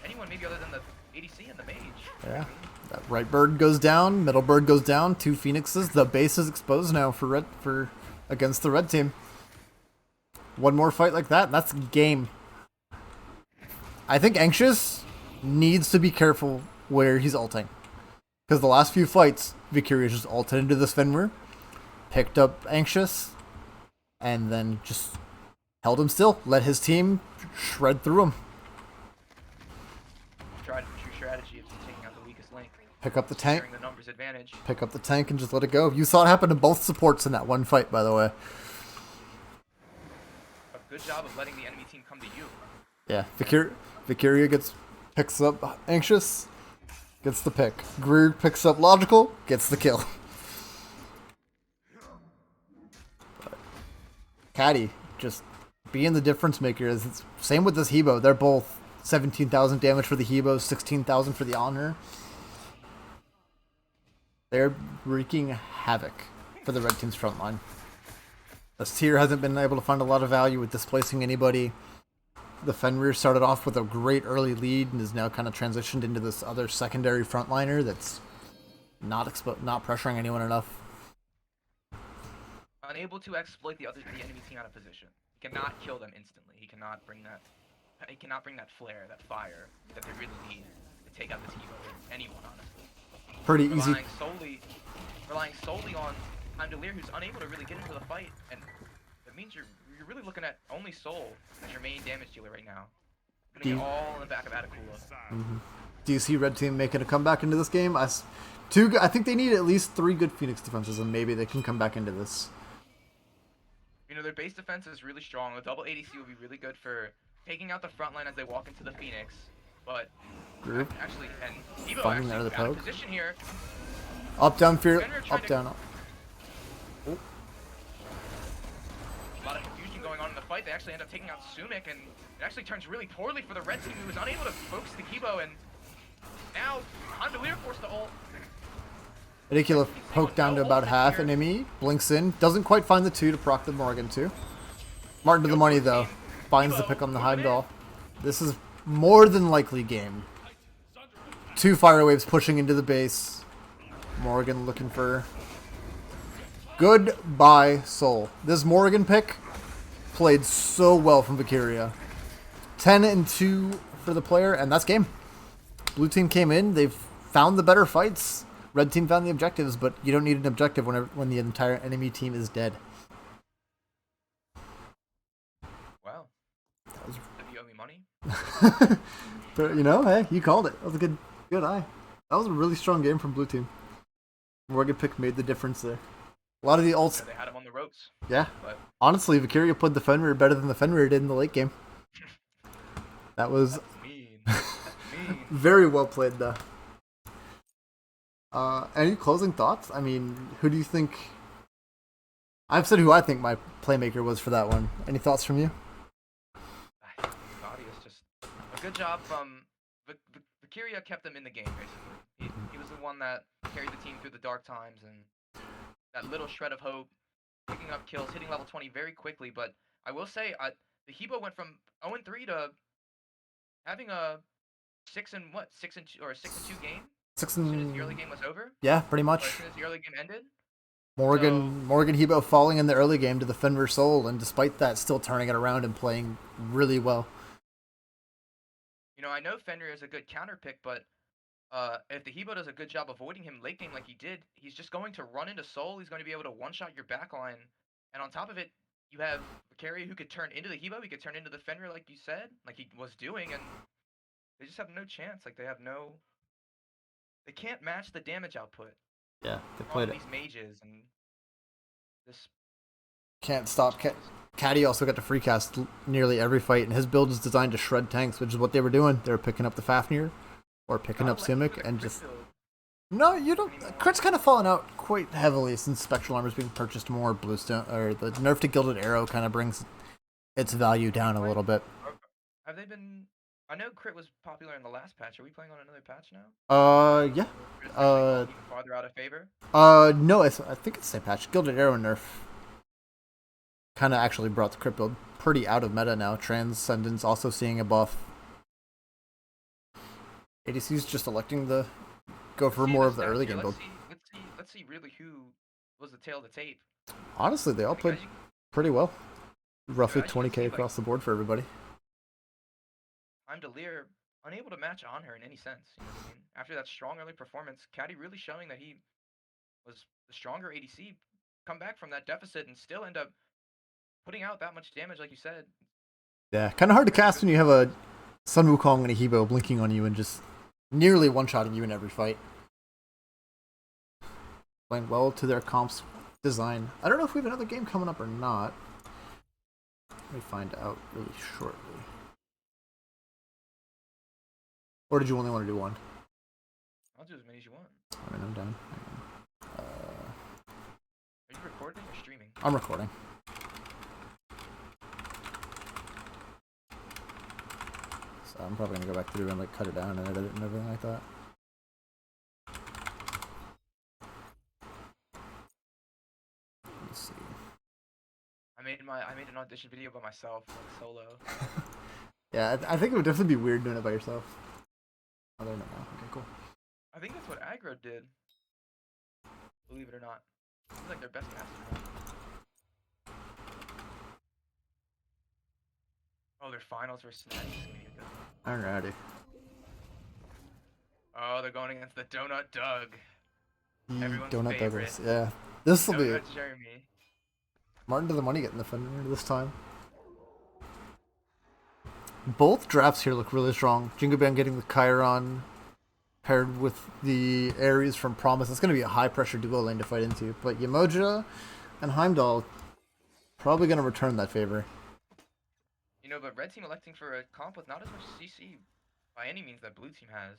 anyone, maybe other than the ADC and the mage. Yeah, that right bird goes down, middle bird goes down. 2 Phoenixes. The base is exposed now for against the red team. One more fight like that, and that's game. I think Anxious needs to be careful where he's ulting. Because the last few fights, Vicurious just ulted into this Fenrir, picked up Anxious, and then just held him still. Let his team shred through him. Tried the true strategy of taking out the weakest link. Pick up the tank. The numbers advantage. Pick up the tank and just let it go. You saw it happen to both supports in that one fight, by the way. A good job of letting the enemy team come to you. Yeah, Vicuria picks up Anxious, gets the pick. Greer picks up Logical, gets the kill. But Caddy just being the difference maker. It's same with this Hebo. They're both 17,000 damage for the Hebo, 16,000 for the Honor. They're wreaking havoc for the red team's front line. This tier hasn't been able to find a lot of value with displacing anybody. The Fenrir started off with a great early lead and is now kind of transitioned into this other secondary frontliner that's not pressuring anyone enough. Unable to exploit the enemy team out of position. He cannot kill them instantly. He cannot bring that flare, that fire that they really need to take out this Hebo or anyone, honestly. Pretty easy. Relying solely on Time to Lear, who's unable to really get into the fight, and that means you're really looking at only Soul as your main damage dealer right now. You're gonna get all in the back of Atakula. Mm-hmm. Do you see red team making a comeback into this game? I think they need at least 3 good Phoenix defenses, and maybe they can come back into this. You know, their base defense is really strong. The double ADC will be really good for taking out the front line as they walk into the Phoenix. But actually, and Evo finding actually out of the poke. Position here. Up, down, fear, up, down, up. Oh. A lot of confusion going on in the fight. They actually end up taking out Sumik, and it actually turns really poorly for the red team, who was unable to focus the Kibo, and now Handelier forced to ult. Ridiculous poke down to about half. Enemy blinks in, doesn't quite find the 2 to proc the Morgan too. Martin to the money though, finds the pick on the Heimdall. This is more than likely game. 2 fire waves pushing into the base. Morgan looking for goodbye Soul. This Morgan pick played so well from Vicuria. 10 and 2 for the player, and that's game. Blue team came in, they've found the better fights. Red team found the objectives, but you don't need an objective when the entire enemy team is dead. Wow. Did you owe me money? But you know, hey, you called it. That was a good eye. That was a really strong game from blue team. Morgan pick made the difference there. A lot of the ults. Yeah, they had him on the ropes. Yeah. But honestly, Vicuria played the Fenrir better than the Fenrir did in the late game. That was mean. That's mean. Very well played, though. Any closing thoughts? I mean, who do you think... I've said who I think my playmaker was for that one. Any thoughts from you? I think Claudius just... A good job from... Vicuria kept him in the game, basically. He was the one that carried the team through the dark times, and that little shred of hope, picking up kills, hitting level 20 very quickly. But I will say, the Hebo went from 0-3 to having a 6 and 2 or 6-2 game. As soon as the early game was over? Yeah, pretty much. Or as soon as the early game ended? Morgan Hebo falling in the early game to the Fenrir Soul, and despite that, still turning it around and playing really well. You know, I know Fenrir is a good counter pick, but if the Hebo does a good job avoiding him late game like he did, he's just going to run into Soul. He's going to be able to one-shot your backline. And on top of it, you have Vicaria who could turn into the Hebo. He could turn into the Fenrir like you said, like he was doing, and They just have no chance. Like they can't match the damage output Yeah, they on played it. these mages, and this Can't stop. Caddy also got to free cast nearly every fight, and his build is designed to shred tanks, which is what they were doing. They were picking up the Fafnir or picking not up electing for Simic the and crit just. build No, you don't. anymore. Crit's kind of fallen out quite heavily since Spectral Armor is being purchased more. Bluestone or the nerf to Gilded Arrow kind of brings its value down a little bit. Have they been? I know crit was popular in the last patch. Are we playing on another patch now? Yeah. Or is it actually fallen even farther out of favor? No, I think it's the same patch. Gilded Arrow nerf kind of actually brought the crit build pretty out of meta now. Transcendence also seeing a buff. ADC's just electing to go for more of the early game build. Let's see really who was the tail of the tape. Honestly, they all played pretty well. Roughly 20k across the board for everybody. I'm Delir, unable to match on her in any sense. You know what I mean? After that strong early performance, Caddy really showing that he was the stronger ADC, come back from that deficit and still end up putting out that much damage, like you said. Yeah, kind of hard to cast when you have a Sun Wukong and a Hebo blinking on you and just nearly one-shotting you in every fight. Playing well to their comp's design. I don't know if we have another game coming up or not. Let me find out really shortly. Or did you only want to do one? I'll do as many as you want. I mean, I'm done. Are you recording or streaming? I'm recording. So I'm probably gonna go back through and like cut it down and edit it and everything like that. Let me see. I made an audition video by myself, like solo. Yeah, I think it would definitely be weird doing it by yourself. Oh, they're not now. Okay, cool. I think that's what Aggro did. Believe it or not. He's like their best caster. Oh, their finals versus Smite. Alrighty. Oh, they're going against the Doughnut Doug. Everyone's Doughnut favorite. Douglas. Yeah. This will be Doughnut Jeremy. Martin to the money getting the Fender this time. Both drafts here look really strong. Jingoban getting the Chiron paired with the Ares from Promise. It's going to be a high pressure duo lane to fight into. But Yemoja and Heimdall probably going to return that favor. You know, but red team electing for a comp with not as much CC by any means that blue team has.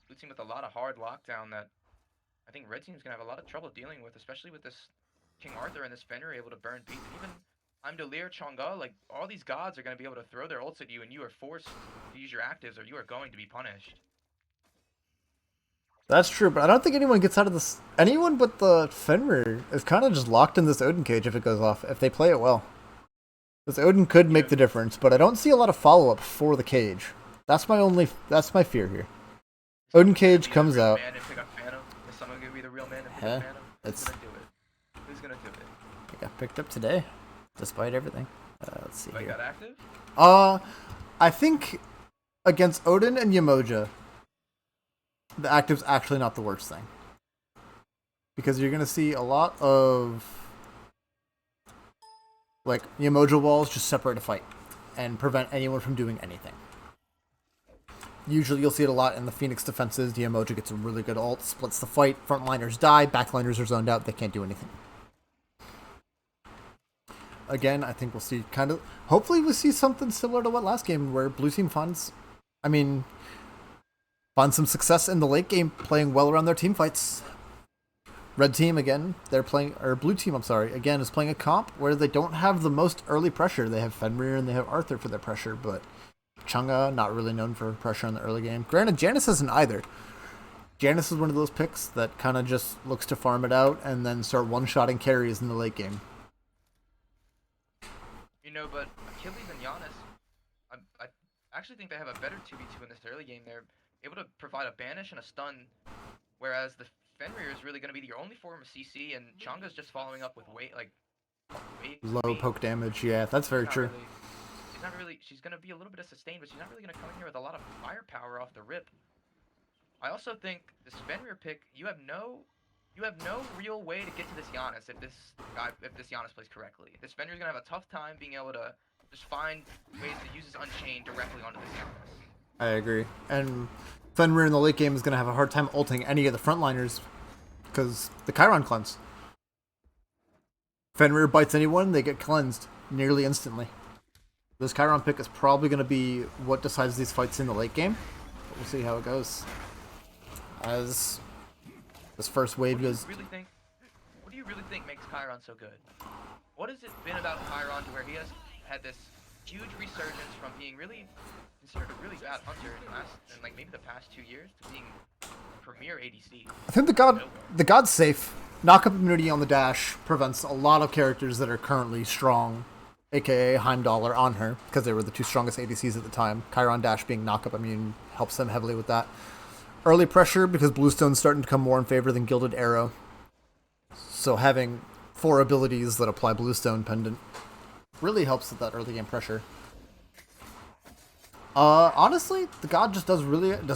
Blue team with a lot of hard lockdown that I think red team's going to have a lot of trouble dealing with, especially with this King Arthur and this Fenrir able to burn beats. And even I'm Delir, Chang'e, like all these gods are going to be able to throw their ults at you and you are forced to use your actives or you are going to be punished. That's true, but I don't think anyone gets out of this. Anyone but the Fenrir is kind of just locked in this Odin cage if it goes off, if they play it well. This Odin could make the difference, but I don't see a lot of follow-up for the cage. That's my fear here. Odin cage comes out. Man and pick up Phantom? Is someone going to be the real man and pick up Phantom? Who's going to do it? Who's going to do it? It got picked up today, despite everything. Let's see Like here. that active? I think against Odin and Yemoja, the active's actually not the worst thing. Because you're going to see a lot of like Yemoja walls just separate a fight and prevent anyone from doing anything. Usually you'll see it a lot in the Phoenix defenses. The Yemoja gets a really good ult, splits the fight, frontliners die, backliners are zoned out, they can't do anything. Again, I think we'll see hopefully we'll see something similar to what last game where blue team finds some success in the late game playing well around their team fights. Red team again, blue team, again is playing a comp where they don't have the most early pressure. They have Fenrir and they have Arthur for their pressure, but Chang'e not really known for pressure in the early game. Granted, Janus isn't either. Janus is one of those picks that kind of just looks to farm it out and then start one-shotting carries in the late game. You know, but Achilles and Giannis, I actually think they have a better 2v2 in this early game. They're able to provide a banish and a stun, whereas the Fenrir is really going to be your only form of CC, and Chang'e's just following up with low poke damage. Yeah, that's very true. She's going to be a little bit of sustain, but she's not really going to come in here with a lot of firepower off the rip. I also think this Fenrir pick, you have no real way to get to this Giannis if this Giannis plays correctly. This Fenrir's going to have a tough time being able to just find ways to use his Unchained directly onto this Giannis. I agree. And Fenrir in the late game is going to have a hard time ulting any of the frontliners because the Chiron cleanse. Fenrir bites anyone, they get cleansed nearly instantly. This Chiron pick is probably going to be what decides these fights in the late game. But we'll see how it goes. As this first wave goes. What do you really think makes Chiron so good? What has it been about Chiron to where he has had this huge resurgence from being really considered a really bad hunter in like maybe the past 2 years to being premier ADC? I think the god's safe. Knock up immunity on the dash prevents a lot of characters that are currently strong, aka Heimdall, on her, because they were the two strongest ADCs at the time. Chiron dash being knock up immune helps them heavily with that. Early pressure, because Bluestone's starting to come more in favor than Gilded Arrow. So having 4 abilities that apply Bluestone Pendant really helps with that early game pressure. Honestly, the god just does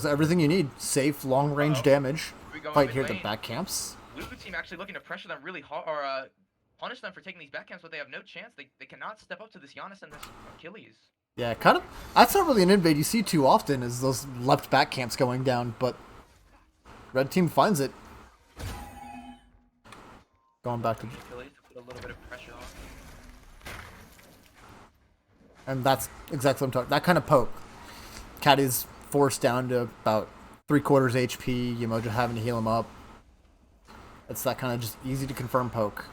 everything you need. Safe, long range damage. Fight here at the back camps. Blue team actually looking to pressure them really hard, or punish them for taking these back camps, but they have no chance. They cannot step up to this Giannis and this Achilles. Yeah, kind of. That's not really an invade you see too often, is those left back camps going down, but red team finds it. Going back to Achilles to put a little bit of pressure on. And that's exactly what I'm talking. That kind of poke. Caddy's forced down to about 3/4 HP. Yemoja having to heal him up. It's that kind of just easy to confirm poke.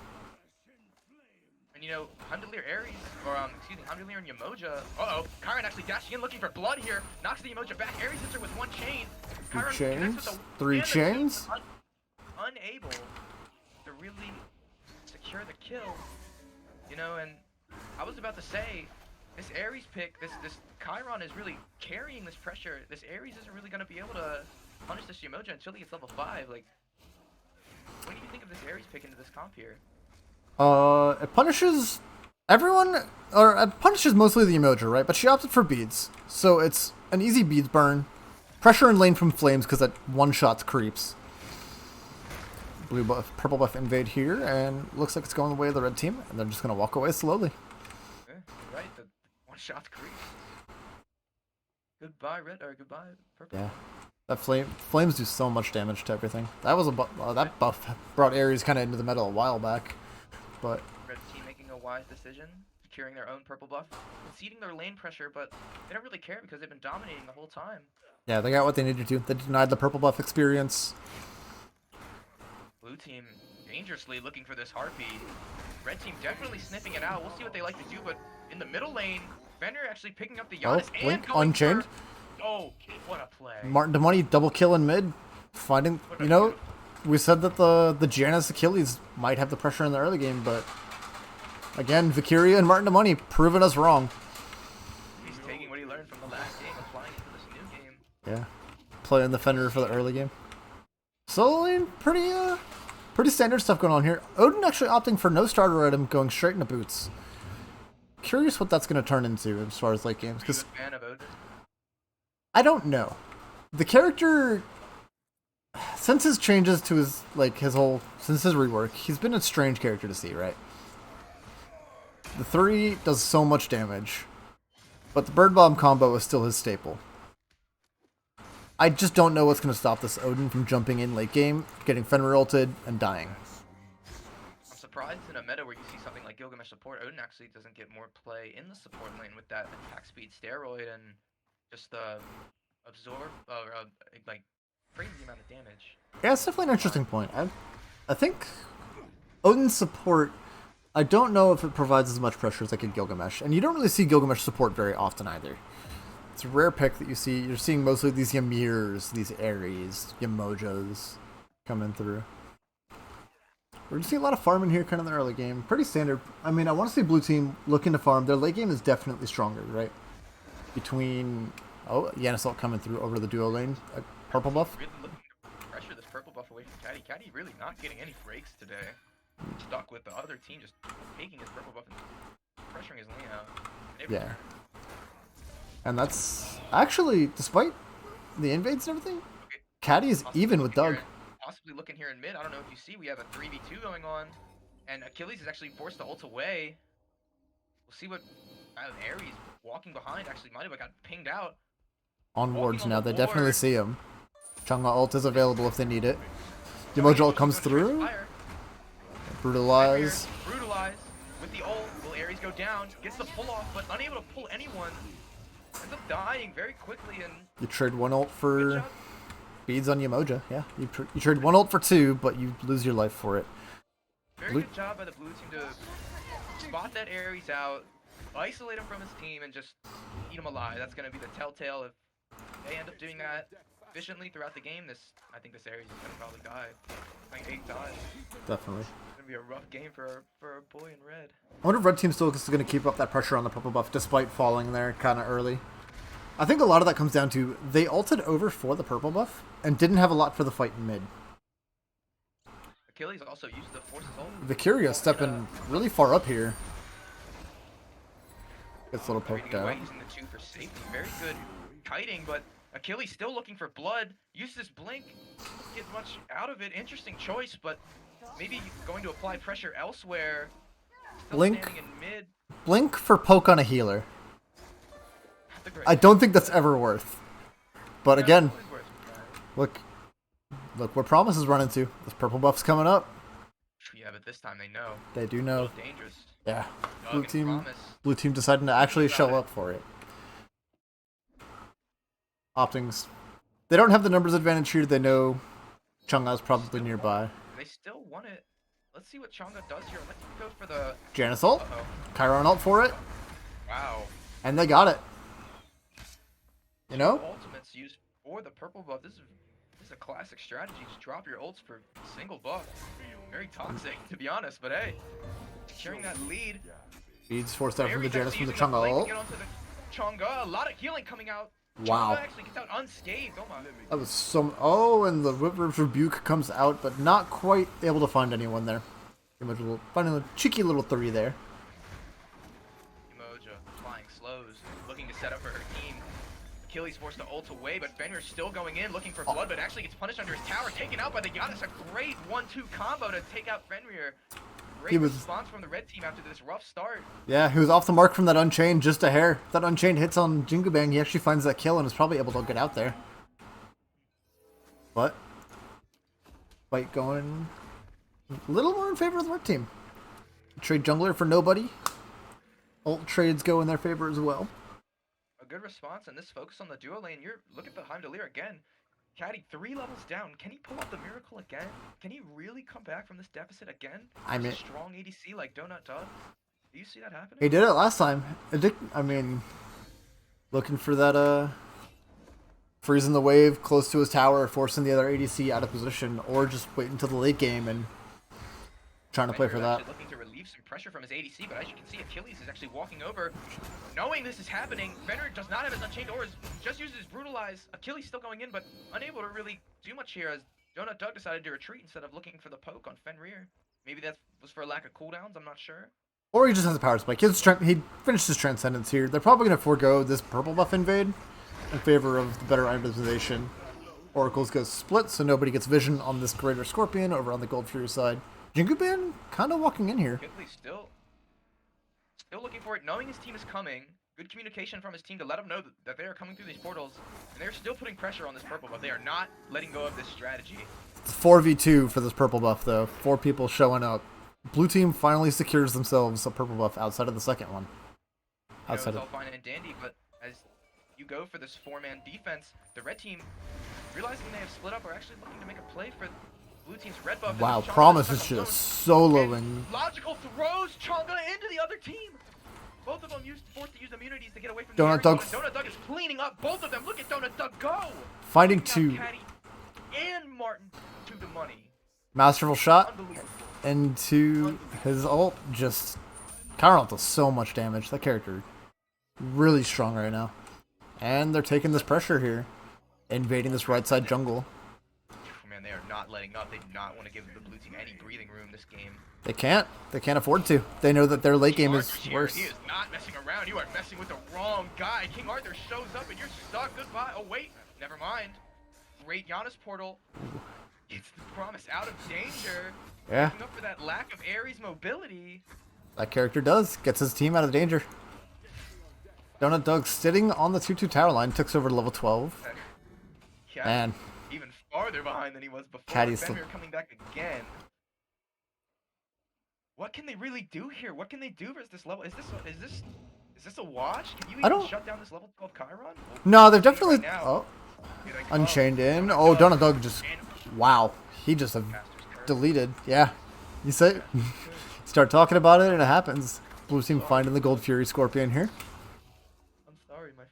And you know, Heimdall Ares, or Heimdall and Yemoja. Chiron actually dashing in looking for blood here. Knocks the Yemoja back. Ares hits her with 1 chain. Chiron 2 chains? with the 3 chains? Unable to really secure the kill. You know, and I was about to say, this Ares pick, this Chiron is really carrying this pressure. This Ares isn't really going to be able to punish this Yemoja until he gets level 5. Like, what do you think of this Ares pick into this comp here? It punishes everyone, or it punishes mostly the Yemoja, right? But she opted for beads, so it's an easy beads burn. Pressure in lane from flames because that one-shots creeps. Blue buff, purple buff invade here, and looks like it's going the way of the red team, and they're just going to walk away slowly. Yeah, right, the one-shot creeps. Goodbye, red, or goodbye, purple. Yeah. That flames do so much damage to everything. That was that buff brought Ares kind of into the meta a while back, but red team making a wise decision, securing their own purple buff, conceding their lane pressure, but they don't really care because they've been dominating the whole time. Yeah, they got what they needed to. They denied the purple buff experience. Blue team dangerously looking for this Harpy. Red team definitely sniffing it out. We'll see what they like to do, but in the middle lane, Fenrir actually picking up the Giannis and Blink going Unchained. Oh, what a play. Martin DeMoney double kill in mid. Finding, you know, we said that the Janus Achilles might have the pressure in the early game, but again, Vikiria and Martin DeMoney proving us wrong. He's taking what he learned from the last game, applying it to this new game. Yeah, playing the Fenrir for the early game. So, I mean, pretty standard stuff going on here. Odin actually opting for no starter item, going straight into boots. Curious what that's going to turn into as far as late games. Are you a fan of Odin? I don't know. The character, since his changes to his since his rework, he's been a strange character to see, right? The 3 does so much damage, but the Bird Bomb combo is still his staple. I just don't know what's going to stop this Odin from jumping in late game, getting Fenrir ulted, and dying. I'm surprised in a meta where you see something like Gilgamesh support, Odin actually doesn't get more play in the support lane with that attack speed steroid and just the absorb, like crazy amount of damage. Yeah, it's definitely an interesting point. I think Odin's support, I don't know if it provides as much pressure as like a Gilgamesh, and you don't really see Gilgamesh support very often either. It's a rare pick that you see. You're seeing mostly these Ymirs, these Ares, Yemojas coming through. We're just seeing a lot of farming here kind of in the early game. Pretty standard. I mean, I want to see blue team looking to farm. Their late game is definitely stronger, right? Between, Yanisult coming through over the duo lane. Purple buff. Really looking to pressure this purple buff away from Caddy. Caddy really not getting any breaks today. Stuck with the other team just taking his purple buff and pressuring his lane out. Yeah. And that's actually, despite the invades and everything, Okay. Caddy is even with Doug. Possibly looking here in mid. I don't know if you see, we have a 3v2 going on. And Achilles is actually forced to ult away. We'll see what Ares walking behind actually might have got pinged out. On wards on now. the They definitely ward. see him. Chang'e ult is available if they need it. Emoji ult comes through. Brutalize. Brutalize with the ult. Will Ares go down? Gets the pull off, but unable to pull anyone. Ends up dying very quickly, and You trade one ult good for job. beads on Yemoja. Yeah, you trade one ult for 2, but you lose your life for it. Very good job by the blue team to spot that Ares out, isolate him from his team, and just eat him alive. That's going to be the telltale. If they end up doing that efficiently throughout the game, I think this Ares is going to probably die. Like 8 dies. Definitely. It's going to be a rough game for our boy in red. I wonder if red team still is going to keep up that pressure on the purple buff despite falling there kind of early. I think a lot of that comes down to they ulted over for the purple buff and didn't have a lot for the fight in mid. Achilles also used the forces ult. Vicario stepping really far up here. Gets a little poked Away, out. using the 2 for safety. Very good kiting, but Achilles still looking for blood. Uses his blink. Doesn't get much out of it. Interesting choice, but maybe going to apply pressure elsewhere. Still Blink. standing in mid. Blink for poke on a healer. Not the great- I don't think that's ever worth. But again, always worth it. look where Promise is running to. This purple buff's coming up. Yeah, but this time they know. They do A know. little dangerous. Yeah. Doug and Promise. Blue team deciding to actually About show it. up for it. Optings. They don't have the numbers advantage here. They know Chang'e's probably nearby. They still want it. Let's see what Chang'e does here. Let's go for the. Janus ult. Uh-oh. Chiron ult for it. Wow. And they got it. You know? Ultimates used for the purple buff. This is a classic strategy. Just drop your ults for single buff. Very toxic, to be honest. But hey, securing that lead. Beads forced out from the Ares Janus actually from the using blink Chang'e to ult. get onto the Chang'e. A lot of healing coming out. Wow. Chang'e actually gets out unscathed. Oh my. That was some. Oh, and the Whip Rebuke comes out, but not quite able to find anyone there. Finding a cheeky little 3 there. Emoja flying slows, looking to set up for her team. Achilles forced to ult away, but Fenrir's still going in, looking for blood, but actually gets punished under his tower, taken out by the Giannis. A great 1-2 combo to take out Fenrir. Great response from the red team after this rough start. Yeah, he was off the mark from that Unchained, just a hair. That Unchained hits on Jingu Bang, he actually finds that kill and is probably able to get out there. But fight going a little more in favor of the red team. Trade jungler for nobody. Ult trades go in their favor as well. A good response, and this focus on the duo lane. Look at the Heimdallr again. Caddy 3 levels down. Can he pull off the miracle again? Can he really come back from this deficit again? I mean, a strong ADC like Doughnut does. Do you see that happening? he did it last time. I mean, looking for that, freezing the wave close to his tower, forcing the other ADC out of position, or just wait until the late game and trying to play for that. Looking to relieve some pressure from his ADC, but as you can see, Achilles is actually walking over. Knowing this is happening, Fenrir does not have his Unchained Ores, just uses his Brutalize. Achilles still going in, but unable to really do much here as Doughnut Doug decided to retreat instead of looking for the poke on Fenrir. Maybe that was for a lack of cooldowns, I'm not sure. Or he just has a power spike. He finished his Transcendence here. They're probably going to forego this purple buff invade in favor of the better itemization. Oracles goes split, so nobody gets vision on this Greater Scorpion over on the Gold Fury side. Jinguban kind of walking in here. Quickly still looking for it, knowing his team is coming. Good communication from his team to let him know that they are coming through these portals. And they're still putting pressure on this purple, but they are not letting go of this strategy. It's 4v2 for this purple buff, though. 4 people showing up. Blue team finally secures themselves a purple buff outside of the second one. It's all fine and dandy, but as you go for this 4-man defense, the red team, realizing they have split up, are actually looking to make a play for blue team's red buff. Wow, Promise is just soloing. Logical throws Chang'e into the other team. Both of them forced to use immunities to get away from Doughnut the Doug. Doughnut Doug is cleaning up both of them. Look at Doughnut Doug go. Finding Taking 2. out Caddy and Martin to the money. Masterful shot Unbelievable. into his ult. Just Chiron does so much damage. That character really strong right now. And they're taking this pressure here. Invading this right side jungle. Man, they are not letting up. They do not want to give the blue team any breathing room this game. They can't. They can't afford to. They know that their late game is Arthur's here. worse. He is not messing around. You are messing with the wrong guy. King Arthur shows up and you're stuck. Goodbye. Oh, wait. Never mind. Great Giannis portal. Gets the Promise out of danger. Yeah. Making up for that lack of Ares mobility. That character does. Gets his team out of danger. Doughnut Doug sitting on the 2-2 tower line, takes over to level 12. Yeah, And even farther behind than he was before. Caddy's still... Fenrir coming back again. What can they really do here? What can they do versus this level? Is this a wash? Can you even shut down this level 12 Chiron? Well, No, they've definitely... right oh. Unchained in. Oh, Doughnut Doug just... Wow. He just have deleted. Yeah. You say... Start talking about it and it happens. Blue team finding the Gold Fury Scorpion here. I'm sorry, my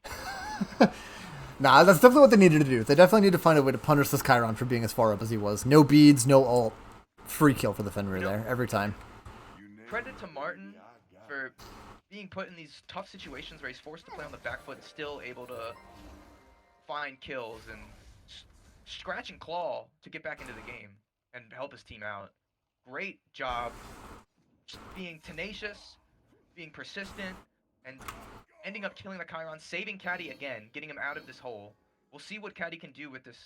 friend. Nah, that's definitely what they needed to do. They definitely need to find a way to punish this Chiron for being as far up as he was. No beads, no ult. Free kill for the Fenrir there, every time. Credit to Martin for being put in these tough situations where he's forced to play on the back foot and still able to find kills and scratch and claw to get back into the game and help his team out. Great job just being tenacious, being persistent, and ending up killing the Chiron, saving Caddy again, getting him out of this hole. We'll see what Caddy can do with this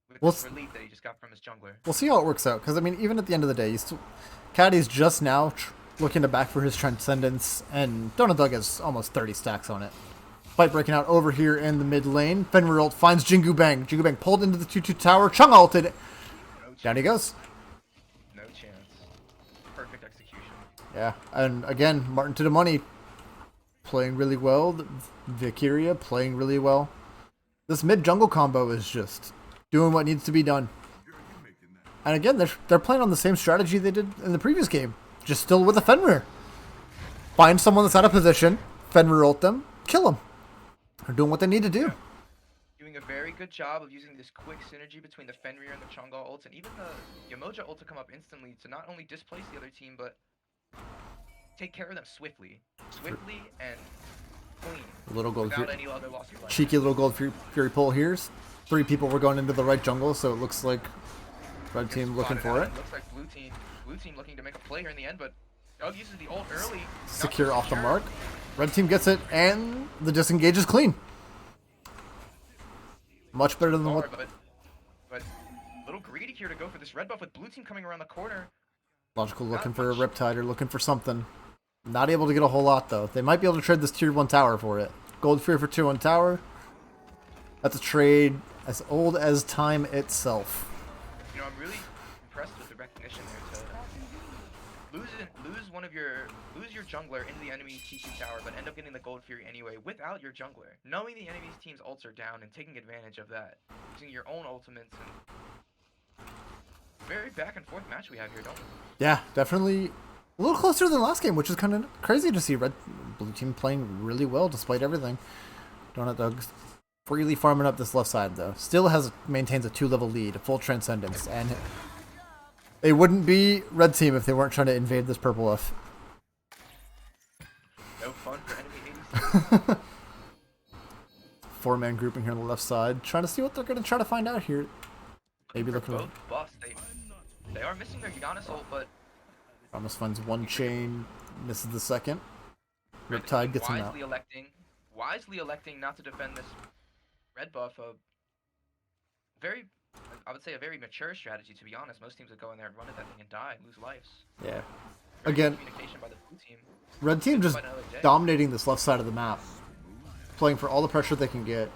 relief that he just got from his jungler. We'll see how it works out, because, I mean, even at the end of the day, Caddy's just now looking to back for his Transcendence, and Doughnut Doug has almost 30 stacks on it. Fight breaking out over here in the mid lane. Fenrir ult finds Jingu Bang. Jingu Bang pulled into the 2-2 tower. Chung ulted. Down he goes. No chance. Perfect execution. Yeah, and again, Martin to the money. Playing really well. Valkyria playing really well. This mid jungle combo is just doing what needs to be done. And again, they're playing on the same strategy they did in the previous game. Just still with a Fenrir. Find someone that's out of position. Fenrir ult them. Kill them. They're doing what they need to do. Doing a very good job of using this quick synergy between the Fenrir and the Chang'e ults, and even the Yamoja ult to come up instantly to not only displace the other team, but take care of them swiftly. Swiftly and clean. Little gold without any other loss of life. Cheeky little gold fury pull here. 3 people were going into the right jungle, so it looks like red team looking for it. Looks like blue team looking to make a play here in the end, but Doug uses the ult early. Secure off the mark. Red team gets it, and the disengage is clean. Much better than what... But a little greedy here to go for this red buff with blue team coming around the corner. Logical looking for a Riptide or looking for something. Not able to get a whole lot, though. They might be able to trade this tier 1 tower for it. Gold Fury for tier 1 tower. That's a trade as old as time itself. You know, I'm really impressed with the recognition there to lose your jungler into the enemy TC tower, but end up getting the Gold Fury anyway without your jungler. Knowing the enemy's team's ults are down and taking advantage of that, using your own ultimates, and very back and forth match we have here, don't we? Yeah, definitely a little closer than last game, which is kind of crazy to see. Blue team playing really well despite everything. Doughnut Doug's freely farming up this left side though. Still maintains a 2-level lead, a full Transcendence, and they wouldn't be red team if they weren't trying to invade this purple buff. No fun for enemy 80s. 4-man grouping here on the left side, trying to see what they're going to try to find out here. Maybe looking both buffs. They are missing their Giannis ult, but Ramos finds one chain, misses the second. Riptide gets him out. Wisely electing not to defend this red buff. I would say a very mature strategy, to be honest. Most teams would go in there and run at that thing and die and lose lives. Yeah. Very Again, communication by the blue team. red team just dominating this left side of the map. Playing for all the pressure they can get.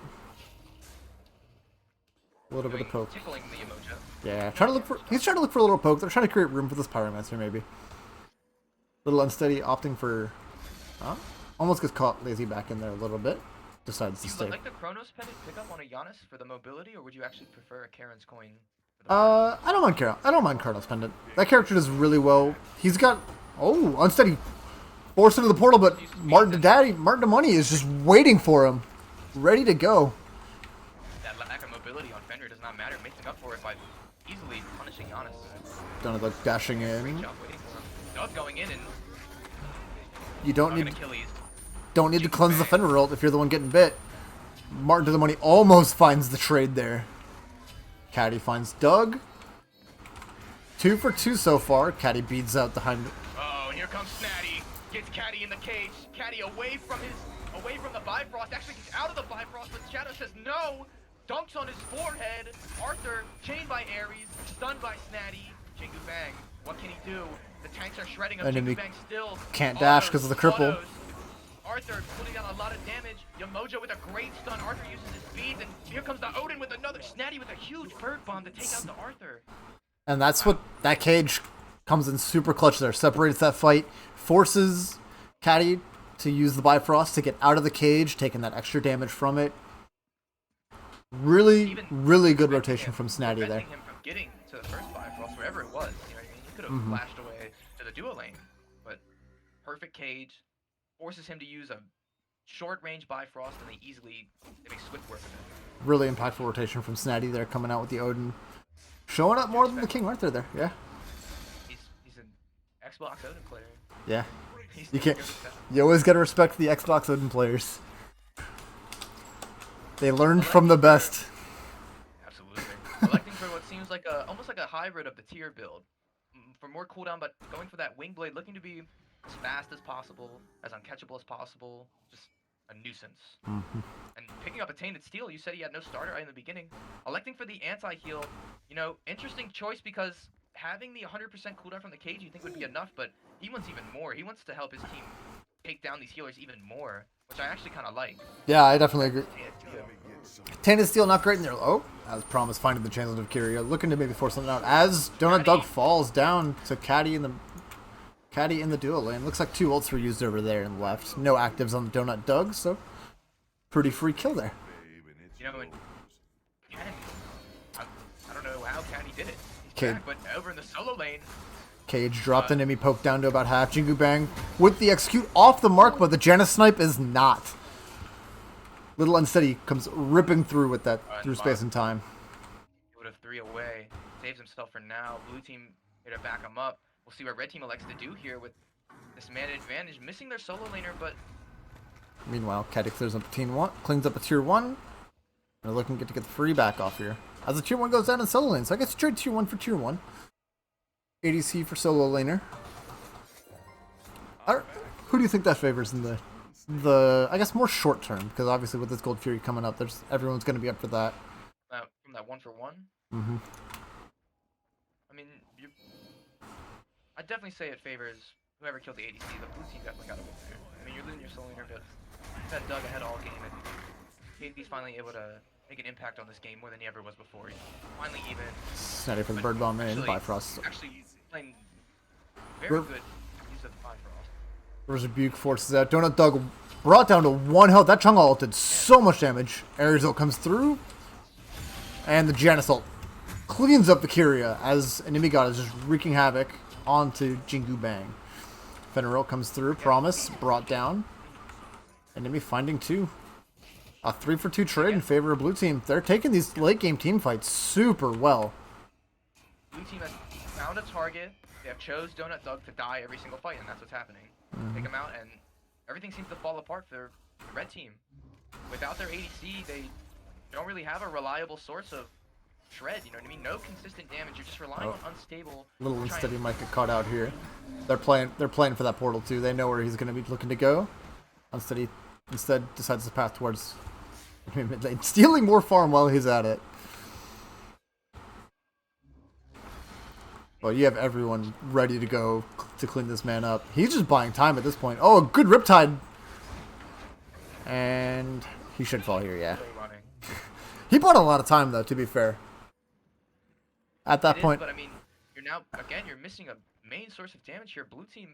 A little bit of poke. Tickling the Yamoja. Yeah, he's trying to look for a little poke. They're trying to create room for this Pyromancer, maybe. Little unsteady, opting for... almost gets caught lazy back in there a little bit. Decides to stay. Would you like the Chronos Pendant pick up on a Giannis for the mobility, or would you actually prefer a Karen's coin? I don't mind Chronos Pendant. That character does really well. He's got... Oh, unsteady. Forced into the portal, but Martin to Money is just waiting for him. Ready to go. That lack of mobility on Fenrir does not matter, making up for it by easily punishing Giannis. Doughnut like dashing in. Great job waiting for him. Doug going in and... You don't need to cleanse the Fenrir ult if you're the one getting bit. Martin to the Money almost finds the trade there. Caddy finds Doug. 2 for 2 so far. Caddy beats out the Hind. Oh, and here comes Snatty. Gets Caddy in the cage. Caddy away from the Bifrost. Actually, he's out of the Bifrost, but Shadow says no. Dunks on his forehead. Arthur chained by Ares, stunned by Snatty. Jingu Bang. What can he do? The tanks are shredding him. Enemy Jingu Bang still can't dash because of the cripple. Arthur putting down a lot of damage. Yamojo with a great stun. Arthur uses his speeds, and here comes the Odin with another. Snatty with a huge bird bomb to take out the Arthur. And that's what that cage comes in super clutch there. Separates that fight, forces Caddy to use the Bifrost to get out of the cage, taking that extra damage from it. Really, really good rotation from Snatty there. Him from getting to the first Bifrost, wherever it was. You know what I mean? He could have flashed away to the duo lane, but perfect cage forces him to use a short-range Bifrost, and they make swift work of it. Really impactful rotation from Snatty there, coming out with the Odin. Showing up more than the King Arthur there, yeah. He's an Xbox Odin player. Yeah. You always gotta respect the Xbox Odin players. They learned from the best. Absolutely. Electing for what seems like almost like a hybrid of the tier build. For more cooldown, but going for that wing blade, looking to be as fast as possible, as uncatchable as possible. Just a nuisance. And picking up a Tainted Steel, you said he had no starter right in the beginning. Electing for the anti-heal, interesting choice, because having the 100% cooldown from the cage you think would be enough, but he wants even more. He wants to help his team take down these healers even more, which I actually kind of like. Yeah, I definitely agree. Tainted Steel not great in there. Oh, as promised, finding the chance of Kyria, looking to maybe force something out. As Doughnut Doug falls down to Caddy in the duo lane. Looks like 2 ults were used over there and left. No actives on the Doughnut Doug, so pretty free kill there. And Caddy, I don't know how Caddy did it. He's back, but over in the solo lane. Cage dropped an enemy poke down to about half. Jingu Bang with the execute off the mark, but the Janus snipe is not. Little Unsteady comes ripping through with that through space and time. He would have 3 away. Saves himself for now. Blue team here to back him up. We'll see what red team elects to do here with this man advantage. Missing their solo laner, but... Meanwhile, Caddy clears up cleans up a tier 1. They're looking to get the free back off here. As the tier 1 goes down in solo lane, so I guess trade tier 1 for tier 1. ADC for solo laner. Who do you think that favors in the I guess more short term? Because obviously with this Gold Fury coming up, everyone's going to be up for that. From that 1-for-1? I mean, I'd definitely say it favors whoever killed the ADC. The blue team definitely got to win there. I mean, you're losing your solo laner, but you've had Doug ahead all game, and KD's finally able to make an impact on this game more than he ever was before. He's finally even. Snatty for the bird bomb in. Bifrost. Actually playing very good use of the Bifrost. Rebuke forces out. Doughnut Doug brought down to 1 health. That Chung ult did so much damage. Ares ult comes through. And the Janus ult cleans up the Kyria as enemy god is just wreaking havoc onto Jingu Bang. Fenrir ult comes through. Promise brought down. Enemy finding 2. A 3-for-2 trade in favor of blue team. They're taking these late game team fights super well. Blue team has found a target. They have chose Doughnut Doug to die every single fight, and that's what's happening. Take him out, and everything seems to fall apart for the red team. Without their ADC, they don't really have a reliable source of shred. You know what I mean? No consistent damage. You're just relying on unstable. Little Unsteady might get caught out here. They're playing for that portal too. They know where he's going to be looking to go. Unsteady instead decides to path towards mid lane, stealing more farm while he's at it. Well, you have everyone ready to go to clean this man up. He's just buying time at this point. Oh, a good Riptide. And he should fall here, yeah. He bought a lot of time, though, to be fair. At that point. But, I mean, you're missing a main source of damage here. Blue team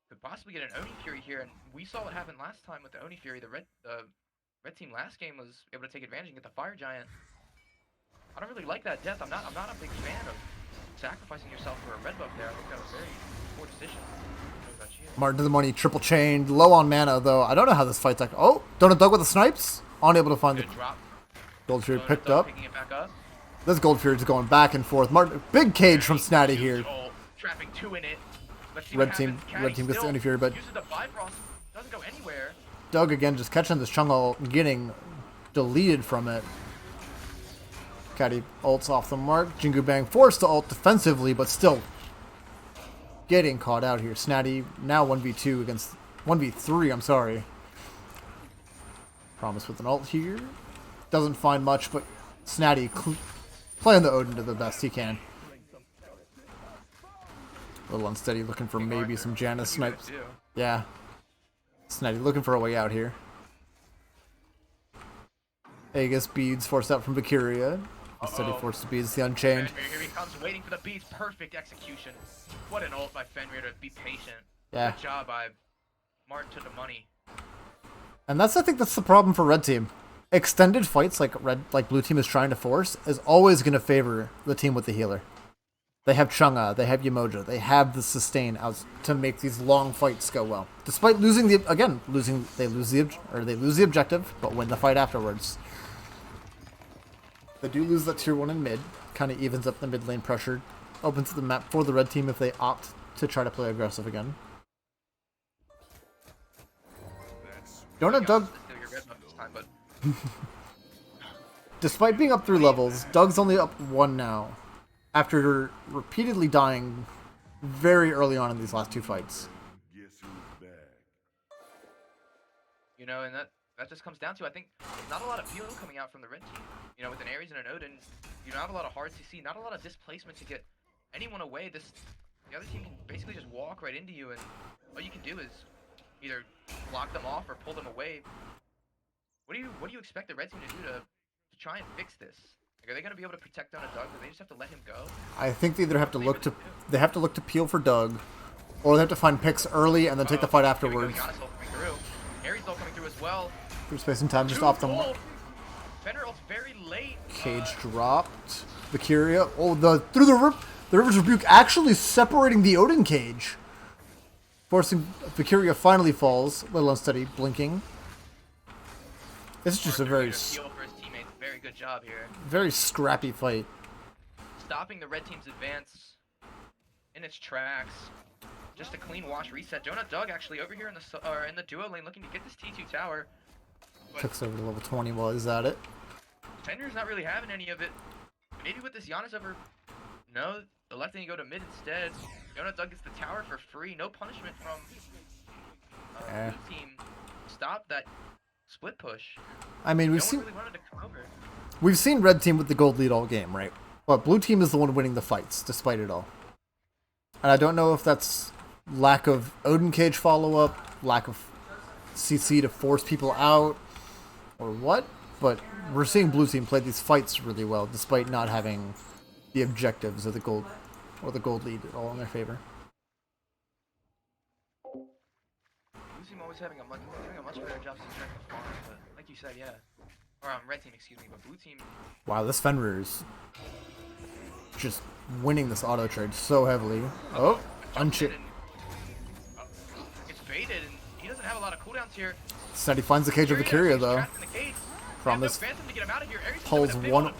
could possibly get an Oni Fury here, and we saw what happened last time with the Oni Fury. The red team last game was able to take advantage and get the Fire Giant. I don't really like that death. I'm not a big fan of sacrificing yourself for a red buff there. I think that was a very poor decision. Martin to the money, triple chained, low on mana though. I don't know how this fight's like. Oh, Doughnut Doug with the snipes, unable to find the Gold Fury picked up. This Gold Fury is going back and forth. Martin, big cage from Snatty here. Trapping 2 in it. Red team gets the Oni Fury, but doesn't go anywhere. Doug again just catching this Chung ult and getting deleted from it. Caddy ults off the mark. Jingu Bang forced to ult defensively, but still getting caught out here. Snatty now 1v2 against 1v3. I'm sorry. Promise with an ult here. Doesn't find much, but Snatty playing the Odin to the best he can. A little Unsteady looking for maybe some Janus snipes. Yeah. Snetty looking for a way out here. Aegis beads forced out from Valkyria. Snetty forced the beads, the Unchained. Fenrir, here he comes, waiting for the beats. Perfect execution. What an ult by Fenrir to be patient. Yeah. Good job by Martin to the money. And I think that's the problem for red team. Extended fights like blue team is trying to force is always going to favor the team with the healer. They have Chang'e, they have Yemoja, they have the sustain out to make these long fights go well. Despite losing they lose the objective, but win the fight afterwards. They do lose that tier 1 in mid, kind of evens up the mid lane pressure, opens the map for the red team if they opt to try to play aggressive again. Doughnut Doug. Despite being up 3 levels, Doug's only up 1 now, after repeatedly dying very early on in these last 2 fights. You know, and that just comes down to, I think, not a lot of peel coming out from the red team. You know, with an Ares and an Odin, you don't have a lot of hard CC, not a lot of displacement to get anyone away. The other team can basically just walk right into you, and all you can do is either block them off or pull them away. What do you expect the red team to do to try and fix this? Like, are they going to be able to protect Doug? Do they just have to let him go? I think they either have to look to peel for Doug, or they have to find picks early and then take the fight afterwards. Ares ult coming through as well. Through space and time, just off them. Fenrir ult's very late. Cage dropped. Valkyria. Oh, the River's Rebuke actually separating the Odin cage, forcing Valkyria finally falls. Little unsteady, blinking. This is just a very good job here. Very scrappy fight. Stopping the red team's advance in its tracks. Just a clean wash reset. Doughnut Doug actually over here in the duo lane looking to get this T2 tower. Kicks over to level 20 while he's at it. Fenrir's not really having any of it. Maybe with this Giannis over... No, electing to go to mid instead. Doughnut Doug gets the tower for free. No punishment from blue team. Stop that split push. I mean, we've seen red team with the gold lead all game, right? But blue team is the one winning the fights, despite it all. And I don't know if that's lack of Odin cage follow-up, lack of CC to force people out, or what, but we're seeing blue team play these fights really well, despite not having the objectives of the gold lead all in their favor. Blue team always having doing a much better job securing the farm, but like you said, yeah. Or red team, excuse me, but blue team. Wow, this Fenrir is just winning this auto trade so heavily. Oh, unchip. It's baited, and he doesn't have a lot of cooldowns here. Said he finds the cage of Valkyria though. Promise. Pulls one.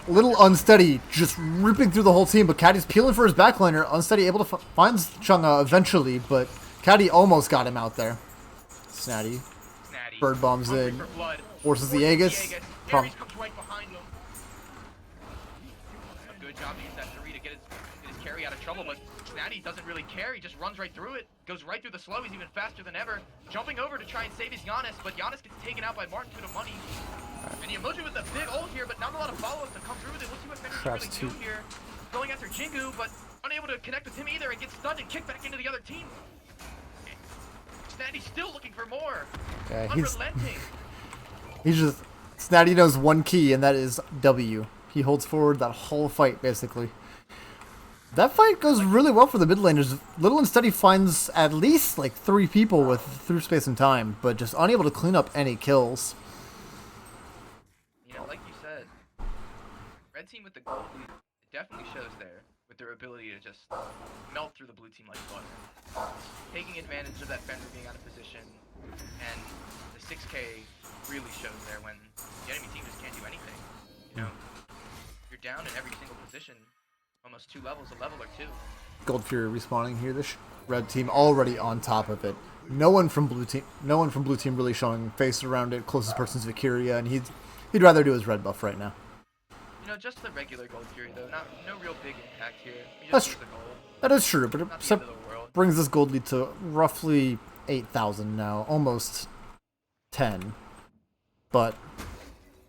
Little unsteady, just ripping through the whole team, but Caddy's peeling for his backliner. Unsteady able to finds Chang'e eventually, but Caddy almost got him out there. Snatty. Bird bombs in. Forces the Aegis. Ares comes right behind him. A good job to use that 3 to get his carry out of trouble, but Snatty doesn't really care. He just runs right through it. Goes right through the slow. He's even faster than ever. Jumping over to try and save his Giannis, but Giannis gets taken out by Martin to the money. And Yemoja with a big ult here, but not a lot of follow-ups to come through with it. We'll see what Fenrir can really do here. Going after Jingu, but unable to connect with him either and gets stunned and kicked back into the other team. Snatty's still looking for more. Yeah, unrelenting. He's just... Snatty knows one key, and that is W. He holds forward that whole fight, basically. That fight goes really well for the mid laners. Little Unsteady finds at least like 3 people with through space and time, but just unable to clean up any kills. You know, like you said, red team with the gold lead, it definitely shows there with their ability to just melt through the blue team like butter. Taking advantage of that Fenrir being out of position, and the 6K really shows there when the enemy team just can't do anything. You know, you're down in every single position, almost 2 levels, a level or 2. Gold Fury respawning here. This red team already on top of it. No one from blue team really showing face around it. Closest person's Valkyria, and he'd rather do his red buff right now. You know, just the regular Gold Fury though. No real big impact here. That's true. That is true, but it brings this gold lead to roughly 8,000 now, almost 10. But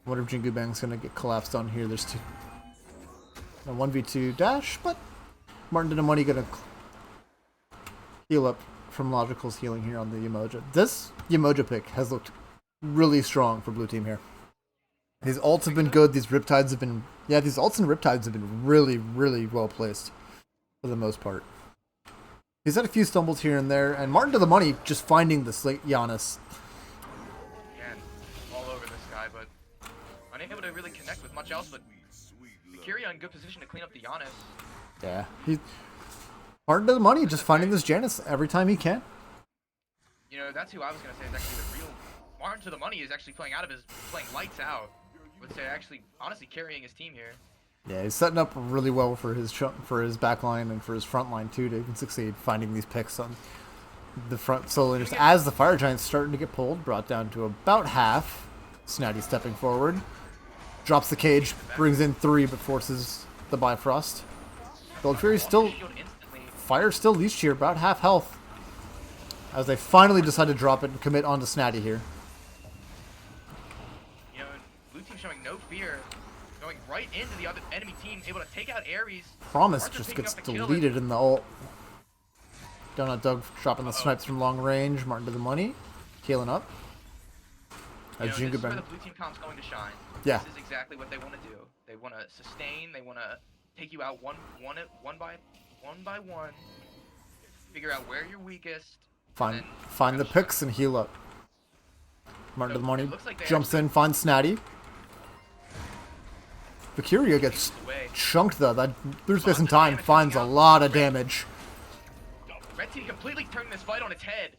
what if Jingu Bang's gonna get collapsed on here? There's 2. A 1v2 dash, but Martin Dinamoni gonna heal up from Logical's healing here on the Yemoja. This Yemoja pick has looked really strong for blue team here. These ults have been good. These Riptides have been... Yeah, these ults and Riptides have been really, really well placed for the most part. He's had a few stumbles here and there, and Martin to the money just finding the Giannis. Again, all over this guy, but unable to really connect with much else, but Kyria in good position to clean up the Giannis. Yeah, Martin to the money, just finding this Janice every time he can. You know, that's who I was going to say is actually the real... Martin to the money is actually playing lights out. I would say actually, honestly, carrying his team here. Yeah, he's setting up really well for his back line and for his front line too to succeed finding these picks on the front solo lanes. As the Fire Giant's starting to get pulled, brought down to about half. Snatty stepping forward, drops the cage, brings in 3, but forces the Bifrost. Gold Fury still, Fire still leashed here, about half health. As they finally decide to drop it and commit onto Snatty here. You know, blue team showing no fear. Going right into the other enemy team, able to take out Ares. Promise just gets deleted in the ult. Doughnut Doug dropping the snipes from long range. Martin to the money. Healing up. This is where the blue team comp's going to shine. Yeah. This is exactly what they want to do. They want to sustain. They want to take you out one by one. Figure out where you're weakest. Find the picks and heal up. Martin to the money. Like jumps in, finds Snatty. Kyria gets chunked though. That through space and time finds a lot of damage. Red team completely turning this fight on its head.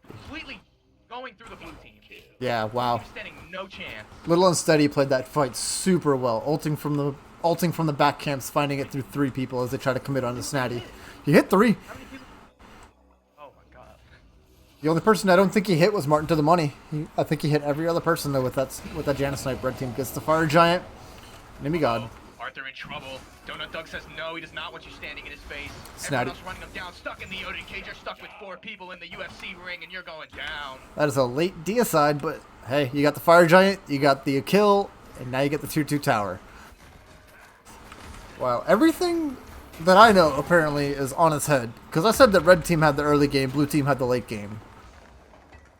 Completely going through the blue team. Yeah, wow. Standing no chance. Little Unsteady played that fight super well. Ulting from the back camps, finding it through 3 people as they try to commit onto Snatty. He hit 3. How many people? Oh my god. The only person I don't think he hit was Martin to the money. I think he hit every other person though with that Janus snipe. Red team gets the Fire Giant. Demigod. Arthur in trouble. Doughnut Doug says no, he does not want you standing in his face. Snatty. Everyone else running him down, stuck in the Odin cage. You're stuck with 4 people in the UFC ring, and you're going down. That is a late deicide, but hey, you got the Fire Giant, you got the kill, and now you get the 2/2 tower. Wow, everything that I know apparently is on its head. Because I said that red team had the early game, blue team had the late game.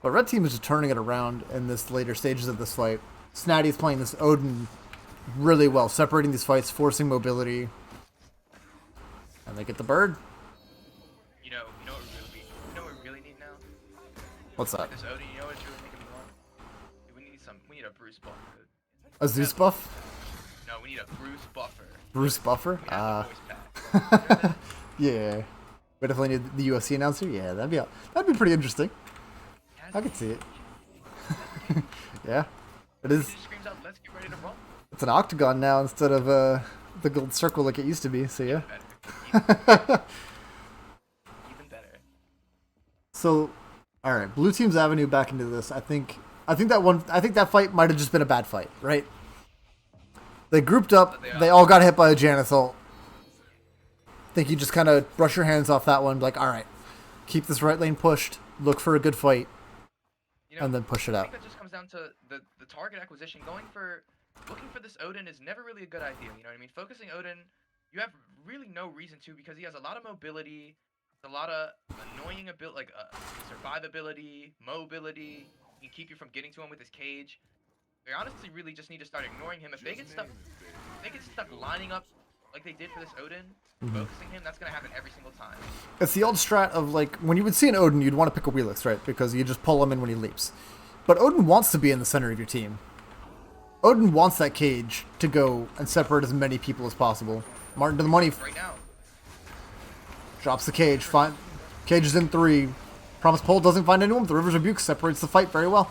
But red team is just turning it around in this later stages of this fight. Snatty's playing this Odin really well, separating these fights, forcing mobility, and they get the bird. You know what we really need now? What's that? This Odin, you know what's really making me want? We need a Bruce buff. A Zeus buff? No, we need a Bruce buffer. Bruce buffer? Yeah. We definitely need the UFC announcer. Yeah, that'd be pretty interesting. I could see it. Yeah, it is. He just screams out, "Let's get ready to roll." It's an octagon now instead of the gold circle like it used to be, so yeah. Even better. So, all right, blue team's avenue back into this. I think that fight might have just been a bad fight, right? They grouped up. They all got hit by a Janus ult. I think you just kind of brush your hands off that one, like, all right, keep this right lane pushed, look for a good fight, and then push it out. I think that just comes down to the target acquisition. Looking for this Odin is never really a good idea, you know what I mean? Focusing Odin, you have really no reason to, because he has a lot of mobility, a lot of annoying ability, like survivability, mobility. He can keep you from getting to him with his cage. They honestly really just need to start ignoring him. If they get stuck lining up like they did for this Odin, focusing him, that's gonna happen every single time. It's the old strat of, like, when you would see an Odin, you'd want to pick a Wheelix, right? Because you just pull him in when he leaps. But Odin wants to be in the center of your team. Odin wants that cage to go and separate as many people as possible. Martin to the money. Right now. Drops the cage. Cage is in 3. Promise Pole doesn't find anyone. The River's Rebuke separates the fight very well.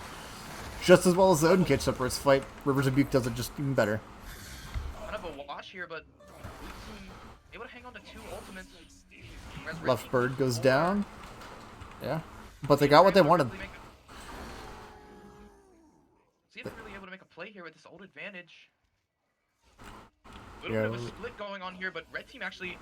Just as well as the Odin cage separates the fight. River's Rebuke does it just even better. Kind of a wash here, but able to hang on to 2 ultimates. Left bird goes down. Yeah. But they got what they wanted. See if they're really able to make a play here with this old advantage. A little bit of a split going on here, but red team actually...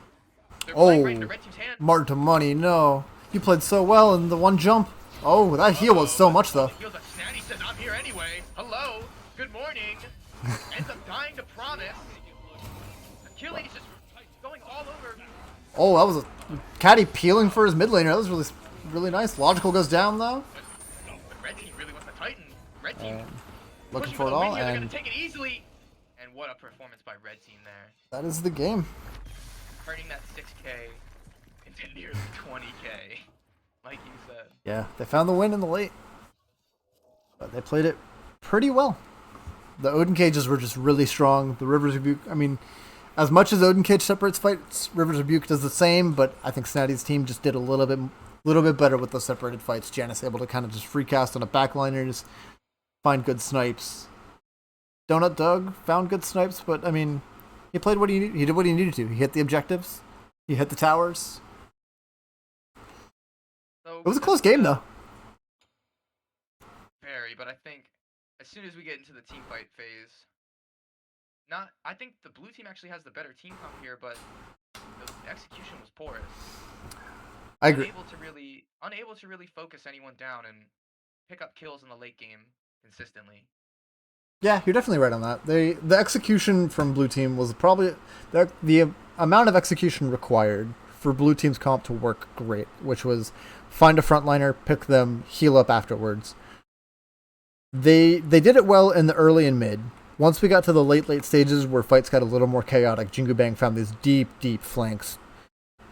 They're playing right into red team's hand. Martin to money, no. You played so well in the one jump. Oh, that heal was so much, though. Snatty says, "I'm here anyway. Hello. Good morning." Ends up dying to Promise. Achilles just going all over. Oh, that was a Caddy peeling for his mid laner. That was really nice. Logical goes down though. But red team really wants to tighten. Red team Looking pushing for it the all, win here. They're and gonna take it easily. And what a performance by red team there. that is the game. Turning that 6K into nearly 20K. Like you said. Yeah, they found the win in the late. But they played it pretty well. The Odin cages were just really strong. The Rivers Rebuke, I mean, as much as Odin cage separates fights, Rivers Rebuke does the same, but I think Snatty's team just did a little bit better with those separated fights. Janice able to kind of just free cast on the backliners, find good snipes. Doughnut Doug found good snipes, but I mean, he played what he did what he needed to. He hit the objectives. He hit the towers. So It was a close game though. Very, but I think as soon as we get into the team fight phase, I think the blue team actually has the better team comp here, but the execution was porous. I agree. Unable to really focus anyone down and pick up kills in the late game consistently. Yeah, you're definitely right on that. The execution from blue team was probably the amount of execution required for blue team's comp to work great, which was find a frontliner, pick them, heal up afterwards. They did it well in the early and mid. Once we got to the late stages where fights got a little more chaotic, Jingu Bang found these deep flanks.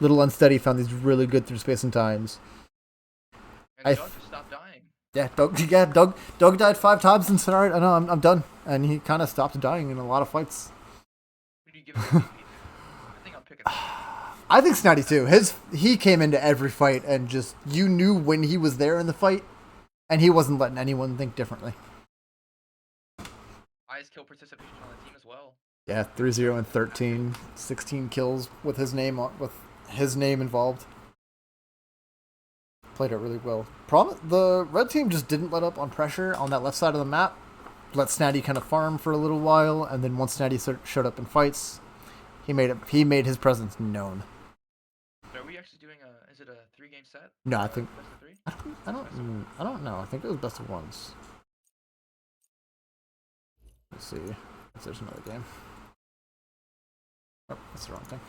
Little Unsteady found these really good through space and times. And Doug just stopped dying. Yeah, Doug died 5 times and said, "All right, I know, I'm done." And he kind of stopped dying in a lot of fights. Who do you give it to? I think I'll pick it. I think Snotty too. He came into every fight and just you knew when he was there in the fight, and he wasn't letting anyone think differently. Highest kill participation on the team as well. Yeah, 3-0 and 13, 16 kills with his name involved. Played it really well. The red team just didn't let up on pressure on that left side of the map. Let Snatty kind of farm for a little while, and then once Snatty showed up in fights, he made his presence known. So are we actually doing is it a 3-game set? No, I think best of 3? I don't know. I think it was best of ones. Let's see if there's another game. Oh, that's the wrong thing.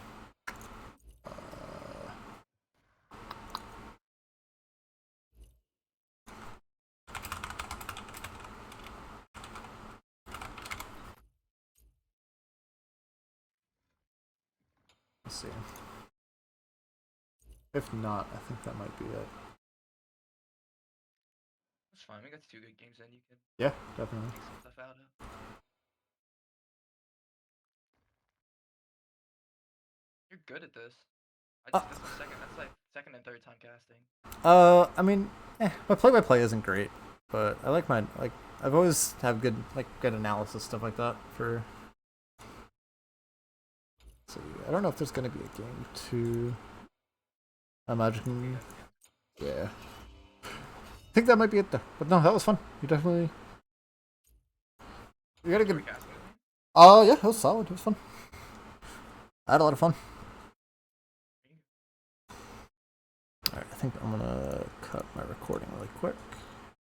Let's see. If not, I think that might be it. That's fine. We got 2 good games in. You can Yeah, definitely. take some stuff out of. You're good at this. That's like second and third time casting. I mean, my play-by-play isn't great, but I like I've always have good analysis stuff like that for. So I don't know if there's gonna be a game 2. I imagine. Yeah. I think that might be it though. But no, that was fun. You got a good. Yeah, it was solid. It was fun. I had a lot of fun. Alright, I think I'm gonna cut my recording really quick.